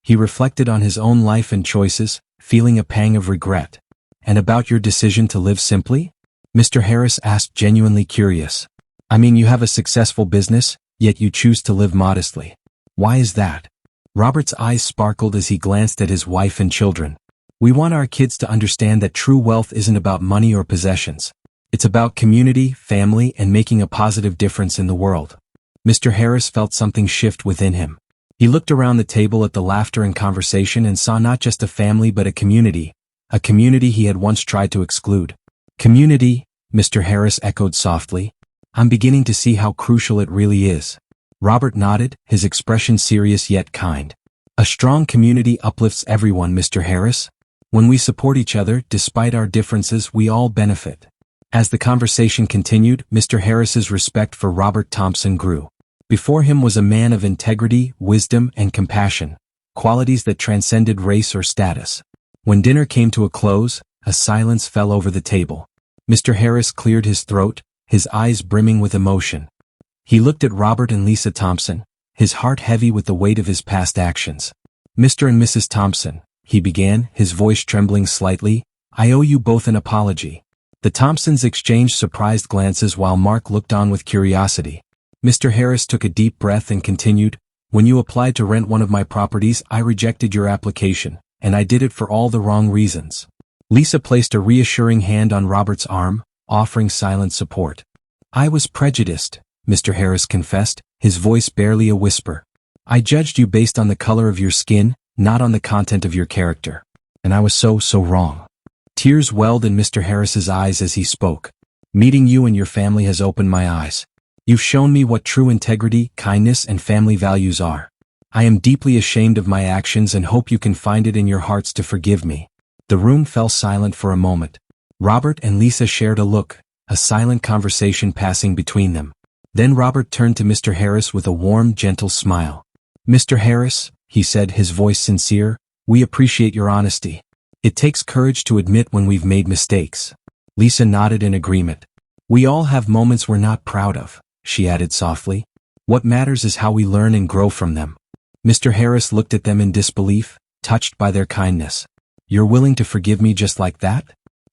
He reflected on his own life and choices, feeling a pang of regret. And about your decision to live simply? Mr. Harris asked, genuinely curious. I mean, you have a successful business, yet you choose to live modestly. Why is that? Robert's eyes sparkled as he glanced at his wife and children. We want our kids to understand that true wealth isn't about money or possessions. It's about community, family, and making a positive difference in the world. Mr. Harris felt something shift within him. He looked around the table at the laughter and conversation and saw not just a family but a community he had once tried to exclude. Community, Mr. Harris echoed softly. I'm beginning to see how crucial it really is. Robert nodded, his expression serious yet kind. A strong community uplifts everyone, Mr. Harris. When we support each other, despite our differences, we all benefit. As the conversation continued, Mr. Harris's respect for Robert Thompson grew. Before him was a man of integrity, wisdom, and compassion, qualities that transcended race or status. When dinner came to a close, a silence fell over the table. Mr. Harris cleared his throat, his eyes brimming with emotion. He looked at Robert and Lisa Thompson, his heart heavy with the weight of his past actions. Mr. and Mrs. Thompson, he began, his voice trembling slightly, I owe you both an apology. The Thompsons exchanged surprised glances while Mark looked on with curiosity. Mr. Harris took a deep breath and continued, when you applied to rent one of my properties, I rejected your application, and I did it for all the wrong reasons. Lisa placed a reassuring hand on Robert's arm, offering silent support. I was prejudiced, Mr. Harris confessed, his voice barely a whisper. I judged you based on the color of your skin, not on the content of your character. And I was so wrong. Tears welled in Mr. Harris's eyes as he spoke. Meeting you and your family has opened my eyes. You've shown me what true integrity, kindness, and family values are. I am deeply ashamed of my actions and hope you can find it in your hearts to forgive me. The room fell silent for a moment. Robert and Lisa shared a look, a silent conversation passing between them. Then Robert turned to Mr. Harris with a warm, gentle smile. Mr. Harris, he said, his voice sincere, we appreciate your honesty. It takes courage to admit when we've made mistakes. Lisa nodded in agreement. We all have moments we're not proud of, she added softly. What matters is how we learn and grow from them. Mr. Harris looked at them in disbelief, touched by their kindness. You're willing to forgive me just like that?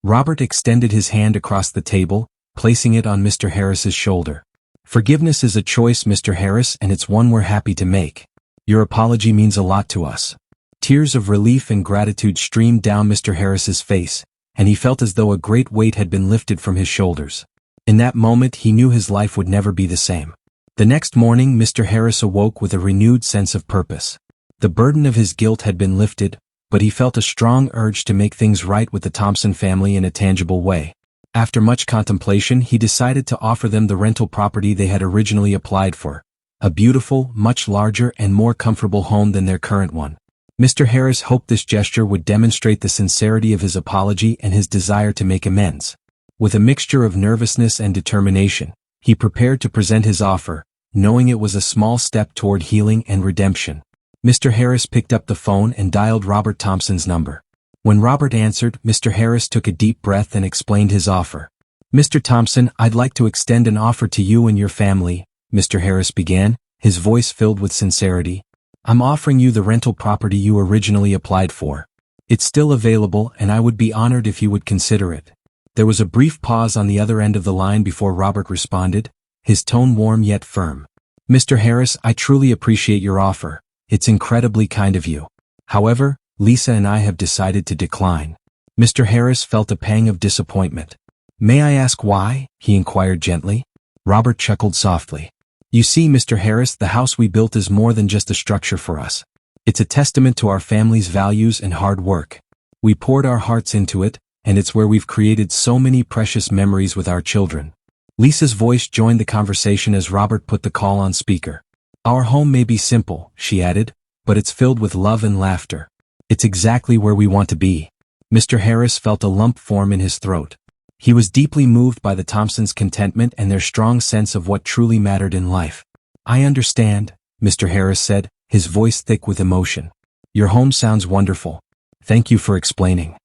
Robert extended his hand across the table, placing it on Mr. Harris's shoulder. Forgiveness is a choice, Mr. Harris, and it's one we're happy to make. Your apology means a lot to us. Tears of relief and gratitude streamed down Mr. Harris's face, and he felt as though a great weight had been lifted from his shoulders. In that moment, he knew his life would never be the same. The next morning, Mr. Harris awoke with a renewed sense of purpose. The burden of his guilt had been lifted, but he felt a strong urge to make things right with the Thompson family in a tangible way. After much contemplation, he decided to offer them the rental property they had originally applied for, a beautiful, much larger and more comfortable home than their current one. Mr. Harris hoped this gesture would demonstrate the sincerity of his apology and his desire to make amends. With a mixture of nervousness and determination, he prepared to present his offer, knowing it was a small step toward healing and redemption. Mr. Harris picked up the phone and dialed Robert Thompson's number. When Robert answered, Mr. Harris took a deep breath and explained his offer. Mr. Thompson, I'd like to extend an offer to you and your family, Mr. Harris began, his voice filled with sincerity. I'm offering you the rental property you originally applied for. It's still available and I would be honored if you would consider it. There was a brief pause on the other end of the line before Robert responded, his tone warm yet firm. Mr. Harris, I truly appreciate your offer. It's incredibly kind of you. However, Lisa and I have decided to decline. Mr. Harris felt a pang of disappointment. May I ask why? He inquired gently. Robert chuckled softly. You see, Mr. Harris, the house we built is more than just a structure for us. It's a testament to our family's values and hard work. We poured our hearts into it, and it's where we've created so many precious memories with our children. Lisa's voice joined the conversation as Robert put the call on speaker. Our home may be simple, she added, but it's filled with love and laughter. It's exactly where we want to be. Mr. Harris felt a lump form in his throat. He was deeply moved by the Thompsons' contentment and their strong sense of what truly mattered in life. I understand, Mr. Harris said, his voice thick with emotion. "Your home sounds wonderful. Thank you for explaining."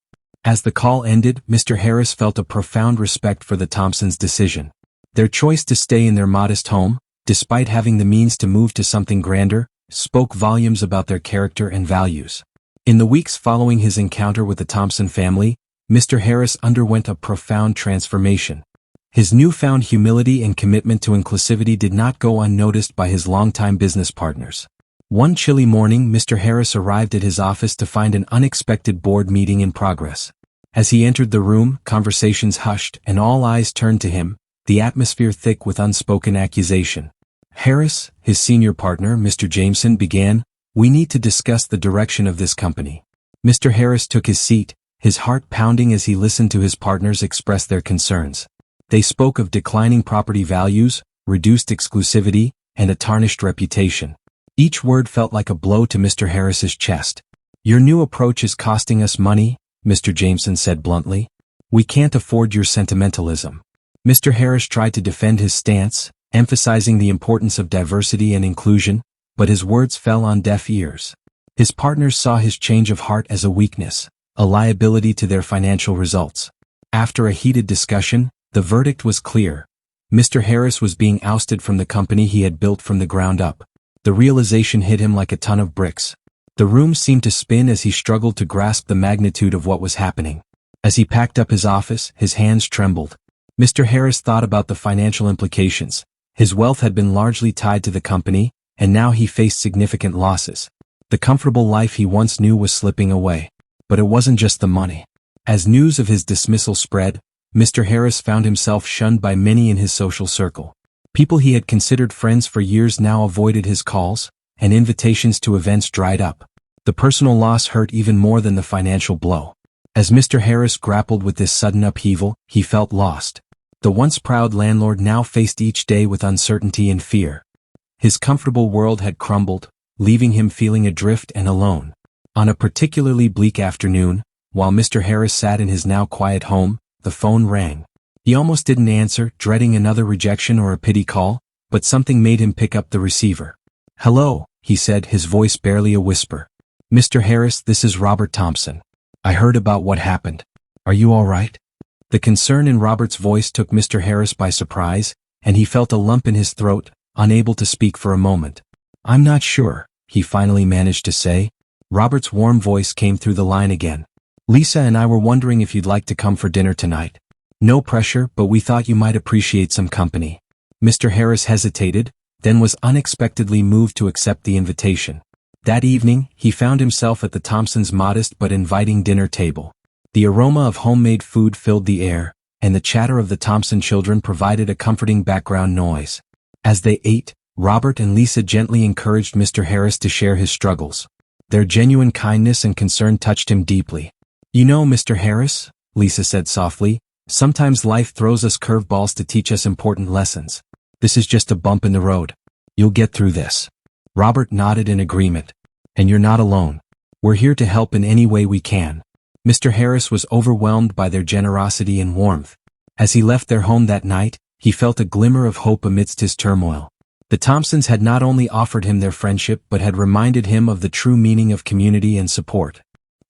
As the call ended, Mr. Harris felt a profound respect for the Thompsons' decision. Their choice to stay in their modest home, despite having the means to move to something grander, spoke volumes about their character and values. In the weeks following his encounter with the Thompson family, Mr. Harris underwent a profound transformation. His newfound humility and commitment to inclusivity did not go unnoticed by his longtime business partners. One chilly morning, Mr. Harris arrived at his office to find an unexpected board meeting in progress. As he entered the room, conversations hushed and all eyes turned to him, the atmosphere thick with unspoken accusation. "Harris," his senior partner, Mr. Jameson, began, "we need to discuss the direction of this company." Mr. Harris took his seat, his heart pounding as he listened to his partners express their concerns. They spoke of declining property values, reduced exclusivity, and a tarnished reputation. Each word felt like a blow to Mr. Harris's chest. "Your new approach is costing us money," Mr. Jameson said bluntly. "We can't afford your sentimentalism." Mr. Harris tried to defend his stance, emphasizing the importance of diversity and inclusion, but his words fell on deaf ears. His partners saw his change of heart as a weakness, a liability to their financial results. After a heated discussion, the verdict was clear. Mr. Harris was being ousted from the company he had built from the ground up. The realization hit him like a ton of bricks. The room seemed to spin as he struggled to grasp the magnitude of what was happening. As he packed up his office, his hands trembled. Mr. Harris thought about the financial implications. His wealth had been largely tied to the company, and now he faced significant losses. The comfortable life he once knew was slipping away. But it wasn't just the money. As news of his dismissal spread, Mr. Harris found himself shunned by many in his social circle. People he had considered friends for years now avoided his calls, and invitations to events dried up. The personal loss hurt even more than the financial blow. As Mr. Harris grappled with this sudden upheaval, he felt lost. The once proud landlord now faced each day with uncertainty and fear. His comfortable world had crumbled, leaving him feeling adrift and alone. On a particularly bleak afternoon, while Mr. Harris sat in his now quiet home, the phone rang. He almost didn't answer, dreading another rejection or a pity call, but something made him pick up the receiver. "Hello," he said, his voice barely a whisper. "Mr. Harris, this is Robert Thompson. I heard about what happened. Are you all right?" The concern in Robert's voice took Mr. Harris by surprise, and he felt a lump in his throat, unable to speak for a moment. "I'm not sure," he finally managed to say. Robert's warm voice came through the line again. "Lisa and I were wondering if you'd like to come for dinner tonight. No pressure, but we thought you might appreciate some company." Mr. Harris hesitated, then was unexpectedly moved to accept the invitation. That evening, he found himself at the Thompsons' modest but inviting dinner table. The aroma of homemade food filled the air, and the chatter of the Thompson children provided a comforting background noise. As they ate, Robert and Lisa gently encouraged Mr. Harris to share his struggles. Their genuine kindness and concern touched him deeply. "You know, Mr. Harris," Lisa said softly, "sometimes life throws us curveballs to teach us important lessons. This is just a bump in the road. You'll get through this." Robert nodded in agreement. "And you're not alone. We're here to help in any way we can." Mr. Harris was overwhelmed by their generosity and warmth. As he left their home that night, he felt a glimmer of hope amidst his turmoil. The Thompsons had not only offered him their friendship but had reminded him of the true meaning of community and support.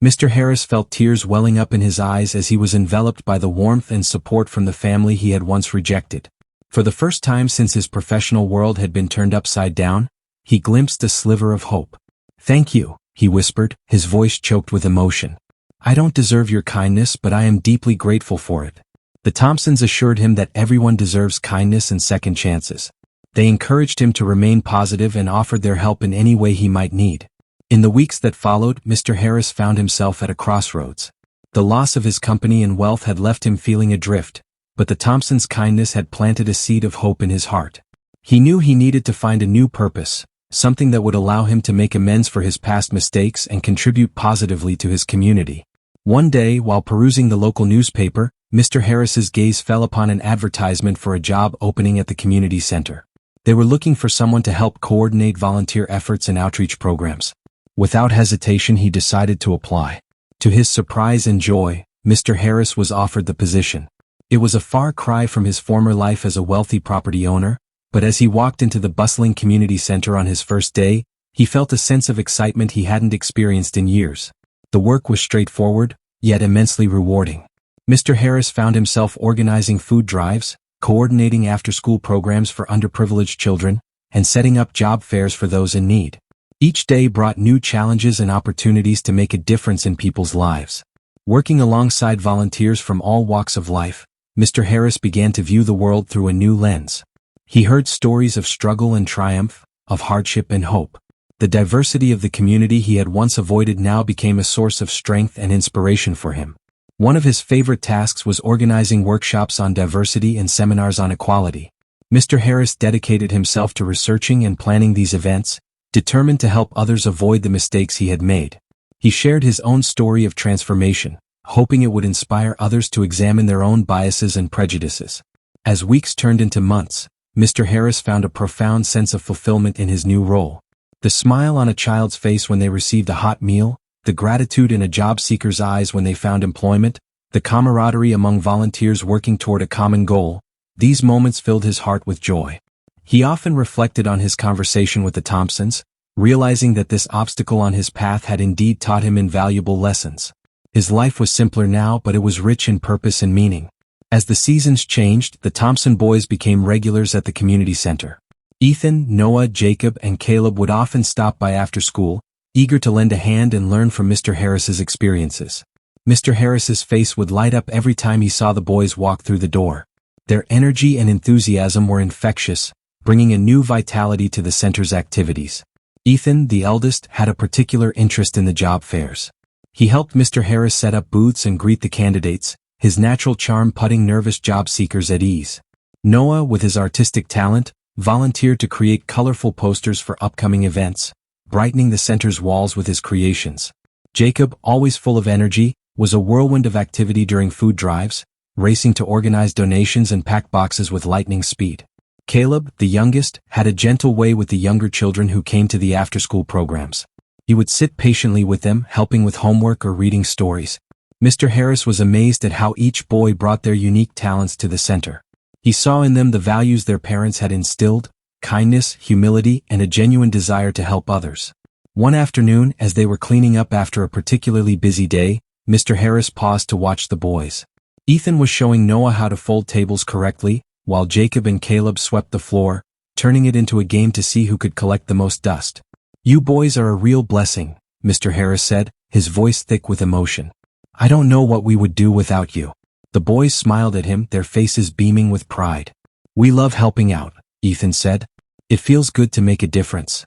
Mr. Harris felt tears welling up in his eyes as he was enveloped by the warmth and support from the family he had once rejected. For the first time since his professional world had been turned upside down, he glimpsed a sliver of hope. "Thank you," he whispered, his voice choked with emotion. "I don't deserve your kindness, but I am deeply grateful for it." The Thompsons assured him that everyone deserves kindness and second chances. They encouraged him to remain positive and offered their help in any way he might need. In the weeks that followed, Mr. Harris found himself at a crossroads. The loss of his company and wealth had left him feeling adrift, but the Thompsons' kindness had planted a seed of hope in his heart. He knew he needed to find a new purpose, something that would allow him to make amends for his past mistakes and contribute positively to his community. One day, while perusing the local newspaper, Mr. Harris's gaze fell upon an advertisement for a job opening at the community center. They were looking for someone to help coordinate volunteer efforts and outreach programs. Without hesitation, he decided to apply. To his surprise and joy, Mr. Harris was offered the position. It was a far cry from his former life as a wealthy property owner, but as he walked into the bustling community center on his first day, He felt a sense of excitement he hadn't experienced in years. The work was straightforward, yet immensely rewarding. Mr. Harris found himself organizing food drives, coordinating after-school programs for underprivileged children, and setting up job fairs for those in need. Each day brought new challenges and opportunities to make a difference in people's lives. Working alongside volunteers from all walks of life, Mr. Harris began to view the world through a new lens. He heard stories of struggle and triumph, of hardship and hope. The diversity of the community he had once avoided now became a source of strength and inspiration for him. One of his favorite tasks was organizing workshops on diversity and seminars on equality. Mr. Harris dedicated himself to researching and planning these events, determined to help others avoid the mistakes he had made. He shared his own story of transformation, hoping it would inspire others to examine their own biases and prejudices. As weeks turned into months, Mr. Harris found a profound sense of fulfillment in his new role. The smile on a child's face when they received a hot meal, the gratitude in a job seeker's eyes when they found employment, the camaraderie among volunteers working toward a common goal, these moments filled his heart with joy. He often reflected on his conversation with the Thompsons, realizing that this obstacle on his path had indeed taught him invaluable lessons. His life was simpler now, but it was rich in purpose and meaning. As the seasons changed, the Thompson boys became regulars at the community center. Ethan, Noah, Jacob, and Caleb would often stop by after school, eager to lend a hand and learn from Mr. Harris's experiences. Mr. Harris's face would light up every time he saw the boys walk through the door. Their energy and enthusiasm were infectious, bringing a new vitality to the center's activities. Ethan, the eldest, had a particular interest in the job fairs. He helped Mr. Harris set up booths and greet the candidates, his natural charm putting nervous job seekers at ease. Noah, with his artistic talent, volunteered to create colorful posters for upcoming events, brightening the center's walls with his creations. Jacob, always full of energy, was a whirlwind of activity during food drives, racing to organize donations and pack boxes with lightning speed. Caleb, the youngest, had a gentle way with the younger children who came to the after-school programs. He would sit patiently with them, helping with homework or reading stories. Mr. Harris was amazed at how each boy brought their unique talents to the center. He saw in them the values their parents had instilled: kindness, humility, and a genuine desire to help others. One afternoon, as they were cleaning up after a particularly busy day, Mr. Harris paused to watch the boys. Ethan was showing Noah how to fold tables correctly, while Jacob and Caleb swept the floor, turning it into a game to see who could collect the most dust. "You boys are a real blessing," Mr. Harris said, his voice thick with emotion. "I don't know what we would do without you." The boys smiled at him, their faces beaming with pride. "We love helping out," Ethan said. "It feels good to make a difference."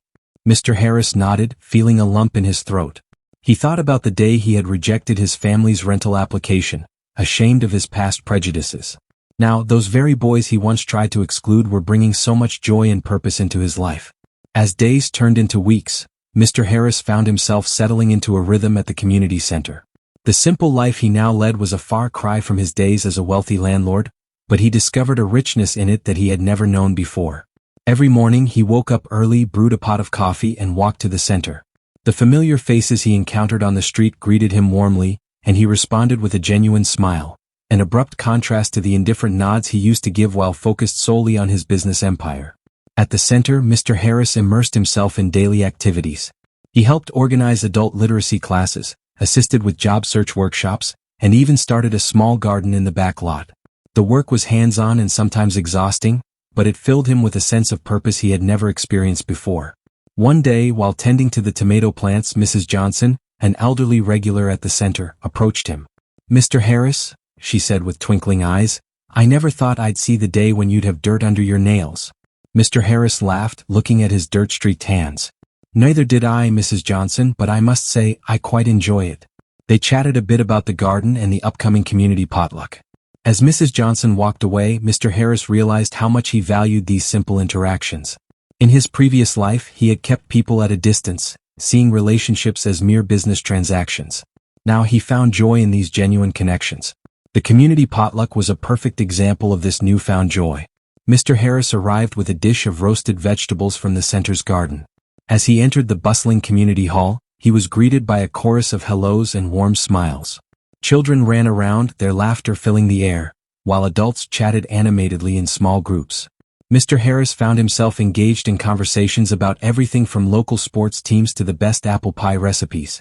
Mr. Harris nodded, feeling a lump in his throat. He thought about the day he had rejected his family's rental application, ashamed of his past prejudices. Now, those very boys he once tried to exclude were bringing so much joy and purpose into his life. As days turned into weeks, Mr. Harris found himself settling into a rhythm at the community center. The simple life he now led was a far cry from his days as a wealthy landlord, but he discovered a richness in it that he had never known before. Every morning he woke up early, brewed a pot of coffee, and walked to the center. The familiar faces he encountered on the street greeted him warmly, and he responded with a genuine smile, an abrupt contrast to the indifferent nods he used to give while focused solely on his business empire. At the center, Mr. Harris immersed himself in daily activities. He helped organize adult literacy classes, assisted with job search workshops, and even started a small garden in the back lot. The work was hands-on and sometimes exhausting, but it filled him with a sense of purpose he had never experienced before. One day, while tending to the tomato plants, Mrs. Johnson, an elderly regular at the center, approached him. "Mr. Harris," she said with twinkling eyes, "I never thought I'd see the day when you'd have dirt under your nails." Mr. Harris laughed, looking at his dirt-streaked hands. "Neither did I, Mrs. Johnson, but I must say, I quite enjoy it." They chatted a bit about the garden and the upcoming community potluck. As Mrs. Johnson walked away, Mr. Harris realized how much he valued these simple interactions. In his previous life, he had kept people at a distance, seeing relationships as mere business transactions. Now he found joy in these genuine connections. The community potluck was a perfect example of this newfound joy. Mr. Harris arrived with a dish of roasted vegetables from the center's garden. As he entered the bustling community hall, he was greeted by a chorus of hellos and warm smiles. Children ran around, their laughter filling the air, while adults chatted animatedly in small groups. Mr. Harris found himself engaged in conversations about everything from local sports teams to the best apple pie recipes.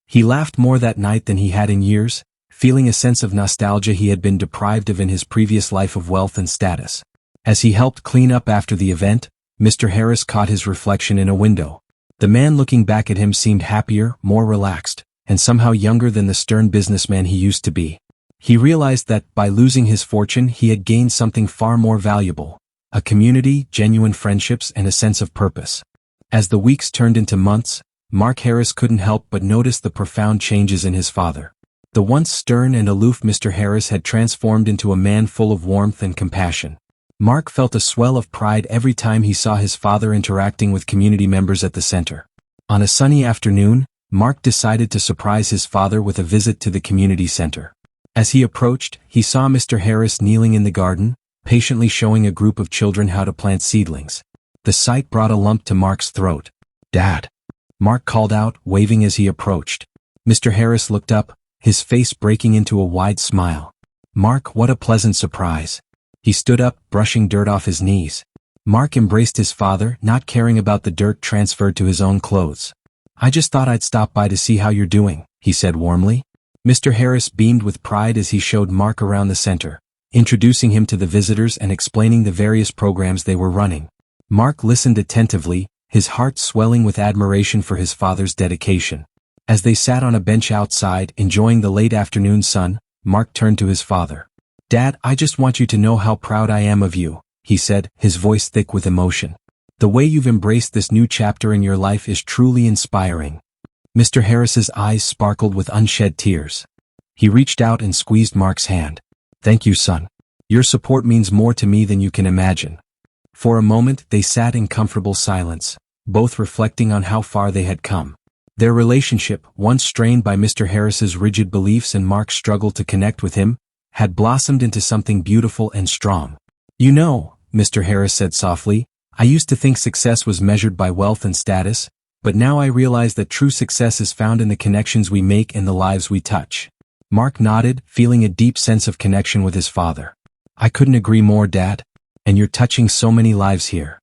He laughed more that night than he had in years, feeling a sense of nostalgia he had been deprived of in his previous life of wealth and status. As he helped clean up after the event, Mr. Harris caught his reflection in a window. The man looking back at him seemed happier, more relaxed, and somehow younger than the stern businessman he used to be. He realized that, by losing his fortune, he had gained something far more valuable: a community, genuine friendships, and a sense of purpose. As the weeks turned into months, Mark Harris couldn't help but notice the profound changes in his father. The once stern and aloof Mr. Harris had transformed into a man full of warmth and compassion. Mark felt a swell of pride every time he saw his father interacting with community members at the center. On a sunny afternoon, Mark decided to surprise his father with a visit to the community center. As he approached, he saw Mr. Harris kneeling in the garden, patiently showing a group of children how to plant seedlings. The sight brought a lump to Mark's throat. "Dad!" Mark called out, waving as he approached. Mr. Harris looked up, his face breaking into a wide smile. "Mark, what a pleasant surprise." He stood up, brushing dirt off his knees. Mark embraced his father, not caring about the dirt transferred to his own clothes. "I just thought I'd stop by to see how you're doing," he said warmly. Mr. Harris beamed with pride as he showed Mark around the center, introducing him to the visitors and explaining the various programs they were running. Mark listened attentively, his heart swelling with admiration for his father's dedication. As they sat on a bench outside, enjoying the late afternoon sun, Mark turned to his father. "Dad, I just want you to know how proud I am of you," he said, his voice thick with emotion. "The way you've embraced this new chapter in your life is truly inspiring." Mr. Harris's eyes sparkled with unshed tears. He reached out and squeezed Mark's hand. "Thank you, son. Your support means more to me than you can imagine." For a moment they sat in comfortable silence, both reflecting on how far they had come. Their relationship, once strained by Mr. Harris's rigid beliefs and Mark's struggle to connect with him, had blossomed into something beautiful and strong. "You know," Mr. Harris said softly, "I used to think success was measured by wealth and status, but now I realize that true success is found in the connections we make and the lives we touch." Mark nodded, feeling a deep sense of connection with his father. "I couldn't agree more, Dad. And you're touching so many lives here."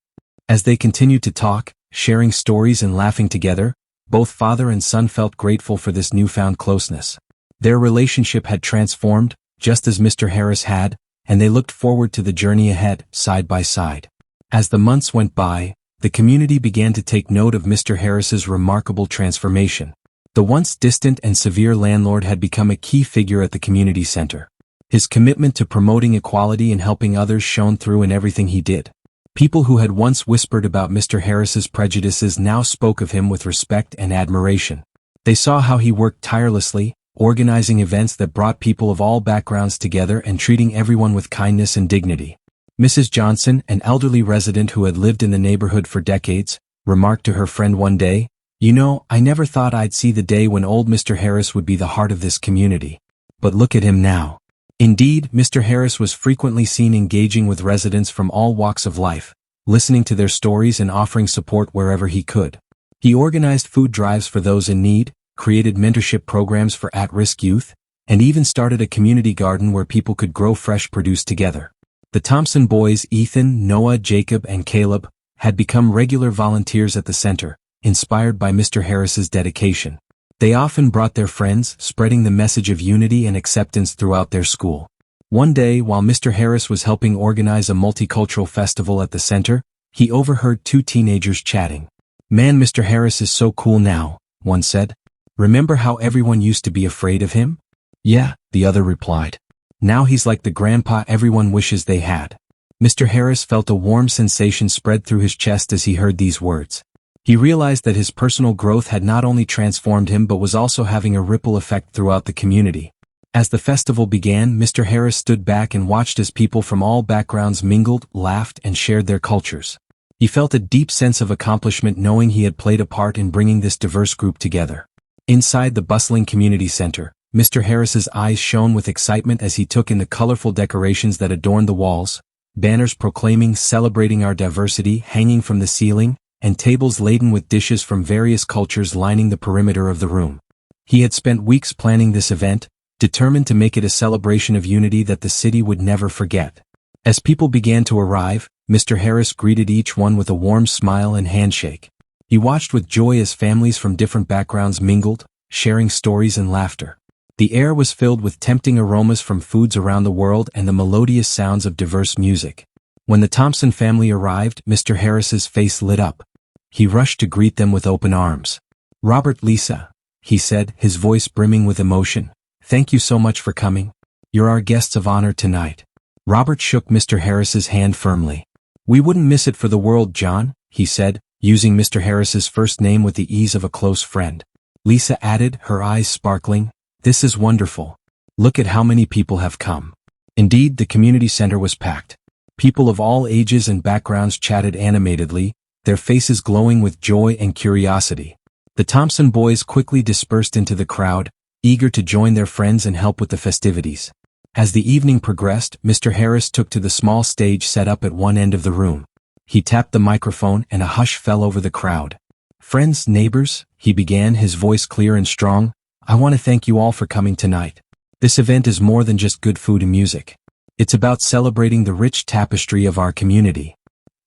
As they continued to talk, sharing stories and laughing together, both father and son felt grateful for this newfound closeness. Their relationship had transformed, just as Mr. Harris had, and they looked forward to the journey ahead, side by side. As the months went by, the community began to take note of Mr. Harris's remarkable transformation. The once distant and severe landlord had become a key figure at the community center. His commitment to promoting equality and helping others shone through in everything he did. People who had once whispered about Mr. Harris's prejudices now spoke of him with respect and admiration. They saw how he worked tirelessly, organizing events that brought people of all backgrounds together and treating everyone with kindness and dignity. Mrs. Johnson, an elderly resident who had lived in the neighborhood for decades, remarked to her friend one day, "You know, I never thought I'd see the day when old Mr. Harris would be the heart of this community. But look at him now." Indeed, Mr. Harris was frequently seen engaging with residents from all walks of life, listening to their stories and offering support wherever he could. He organized food drives for those in need, created mentorship programs for at-risk youth, and even started a community garden where people could grow fresh produce together. The Thompson boys, Ethan, Noah, Jacob, and Caleb, had become regular volunteers at the center, inspired by Mr. Harris's dedication. They often brought their friends, spreading the message of unity and acceptance throughout their school. One day, while Mr. Harris was helping organize a multicultural festival at the center, he overheard two teenagers chatting. "Man, Mr. Harris is so cool now," one said. "Remember how everyone used to be afraid of him?" "Yeah," the other replied. "Now he's like the grandpa everyone wishes they had." Mr. Harris felt a warm sensation spread through his chest as he heard these words. He realized that his personal growth had not only transformed him but was also having a ripple effect throughout the community. As the festival began, Mr. Harris stood back and watched as people from all backgrounds mingled, laughed, and shared their cultures. He felt a deep sense of accomplishment knowing he had played a part in bringing this diverse group together. Inside the bustling community center, Mr. Harris's eyes shone with excitement as he took in the colorful decorations that adorned the walls, banners proclaiming "Celebrating Our Diversity" hanging from the ceiling, and tables laden with dishes from various cultures lining the perimeter of the room. He had spent weeks planning this event, determined to make it a celebration of unity that the city would never forget. As people began to arrive, Mr. Harris greeted each one with a warm smile and handshake. He watched with joy as families from different backgrounds mingled, sharing stories and laughter. The air was filled with tempting aromas from foods around the world and the melodious sounds of diverse music. When the Thompson family arrived, Mr. Harris's face lit up. He rushed to greet them with open arms. "Robert, Lisa," he said, his voice brimming with emotion. "Thank you so much for coming. You're our guests of honor tonight." Robert shook Mr. Harris's hand firmly. "We wouldn't miss it for the world, John," he said, using Mr. Harris's first name with the ease of a close friend. Lisa added, her eyes sparkling, "This is wonderful. Look at how many people have come." Indeed, the community center was packed. People of all ages and backgrounds chatted animatedly, their faces glowing with joy and curiosity. The Thompson boys quickly dispersed into the crowd, eager to join their friends and help with the festivities. As the evening progressed, Mr. Harris took to the small stage set up at one end of the room. He tapped the microphone and a hush fell over the crowd. "Friends, neighbors," he began, his voice clear and strong, "I want to thank you all for coming tonight. This event is more than just good food and music. It's about celebrating the rich tapestry of our community."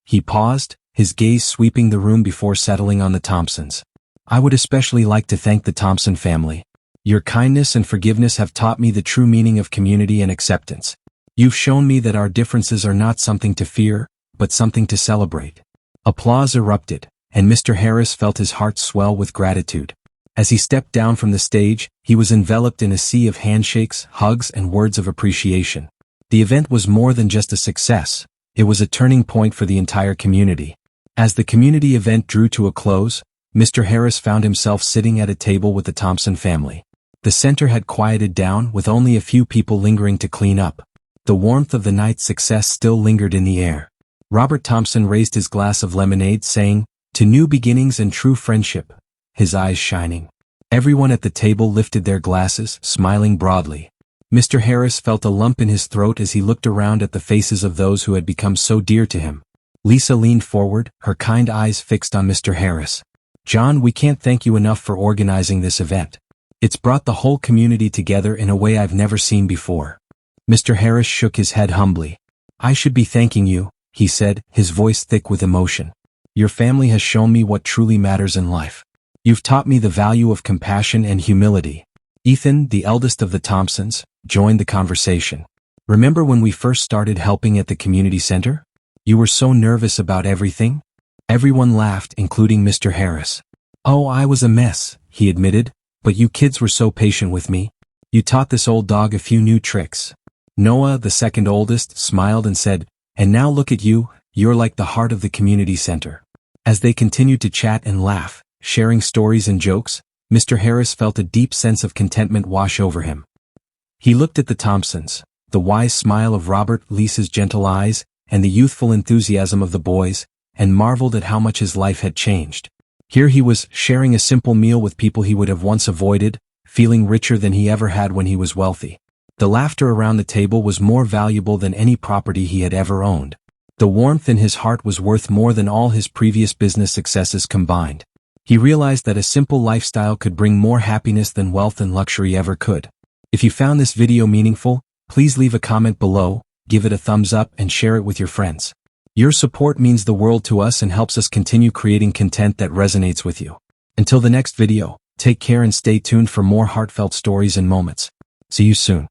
He paused, his gaze sweeping the room before settling on the Thompsons. "I would especially like to thank the Thompson family. Your kindness and forgiveness have taught me the true meaning of community and acceptance. You've shown me that our differences are not something to fear, but something to celebrate." Applause erupted, and Mr. Harris felt his heart swell with gratitude. As he stepped down from the stage, he was enveloped in a sea of handshakes, hugs, and words of appreciation. The event was more than just a success, it was a turning point for the entire community. As the community event drew to a close, Mr. Harris found himself sitting at a table with the Thompson family. The center had quieted down, with only a few people lingering to clean up. The warmth of the night's success still lingered in the air. Robert Thompson raised his glass of lemonade, saying, "To new beginnings and true friendship," his eyes shining. Everyone at the table lifted their glasses, smiling broadly. Mr. Harris felt a lump in his throat as he looked around at the faces of those who had become so dear to him. Lisa leaned forward, her kind eyes fixed on Mr. Harris. "John, we can't thank you enough for organizing this event. It's brought the whole community together in a way I've never seen before." Mr. Harris shook his head humbly. "I should be thanking you," he said, his voice thick with emotion. "Your family has shown me what truly matters in life. You've taught me the value of compassion and humility." Ethan, the eldest of the Thompsons, joined the conversation. "Remember when we first started helping at the community center? You were so nervous about everything?" Everyone laughed, including Mr. Harris. "Oh, I was a mess," he admitted, "but you kids were so patient with me. You taught this old dog a few new tricks." Noah, the second oldest, smiled and said, "And now look at you, you're like the heart of the community center." As they continued to chat and laugh, sharing stories and jokes, Mr. Harris felt a deep sense of contentment wash over him. He looked at the Thompsons, the wise smile of Robert, Lisa's gentle eyes, and the youthful enthusiasm of the boys, and marveled at how much his life had changed. Here he was, sharing a simple meal with people he would have once avoided, feeling richer than he ever had when he was wealthy. The laughter around the table was more valuable than any property he had ever owned. The warmth in his heart was worth more than all his previous business successes combined. He realized that a simple lifestyle could bring more happiness than wealth and luxury ever could. If you found this video meaningful, please leave a comment below, give it a thumbs up, and share it with your friends. Your support means the world to us and helps us continue creating content that resonates with you. Until the next video, take care and stay tuned for more heartfelt stories and moments. See you soon.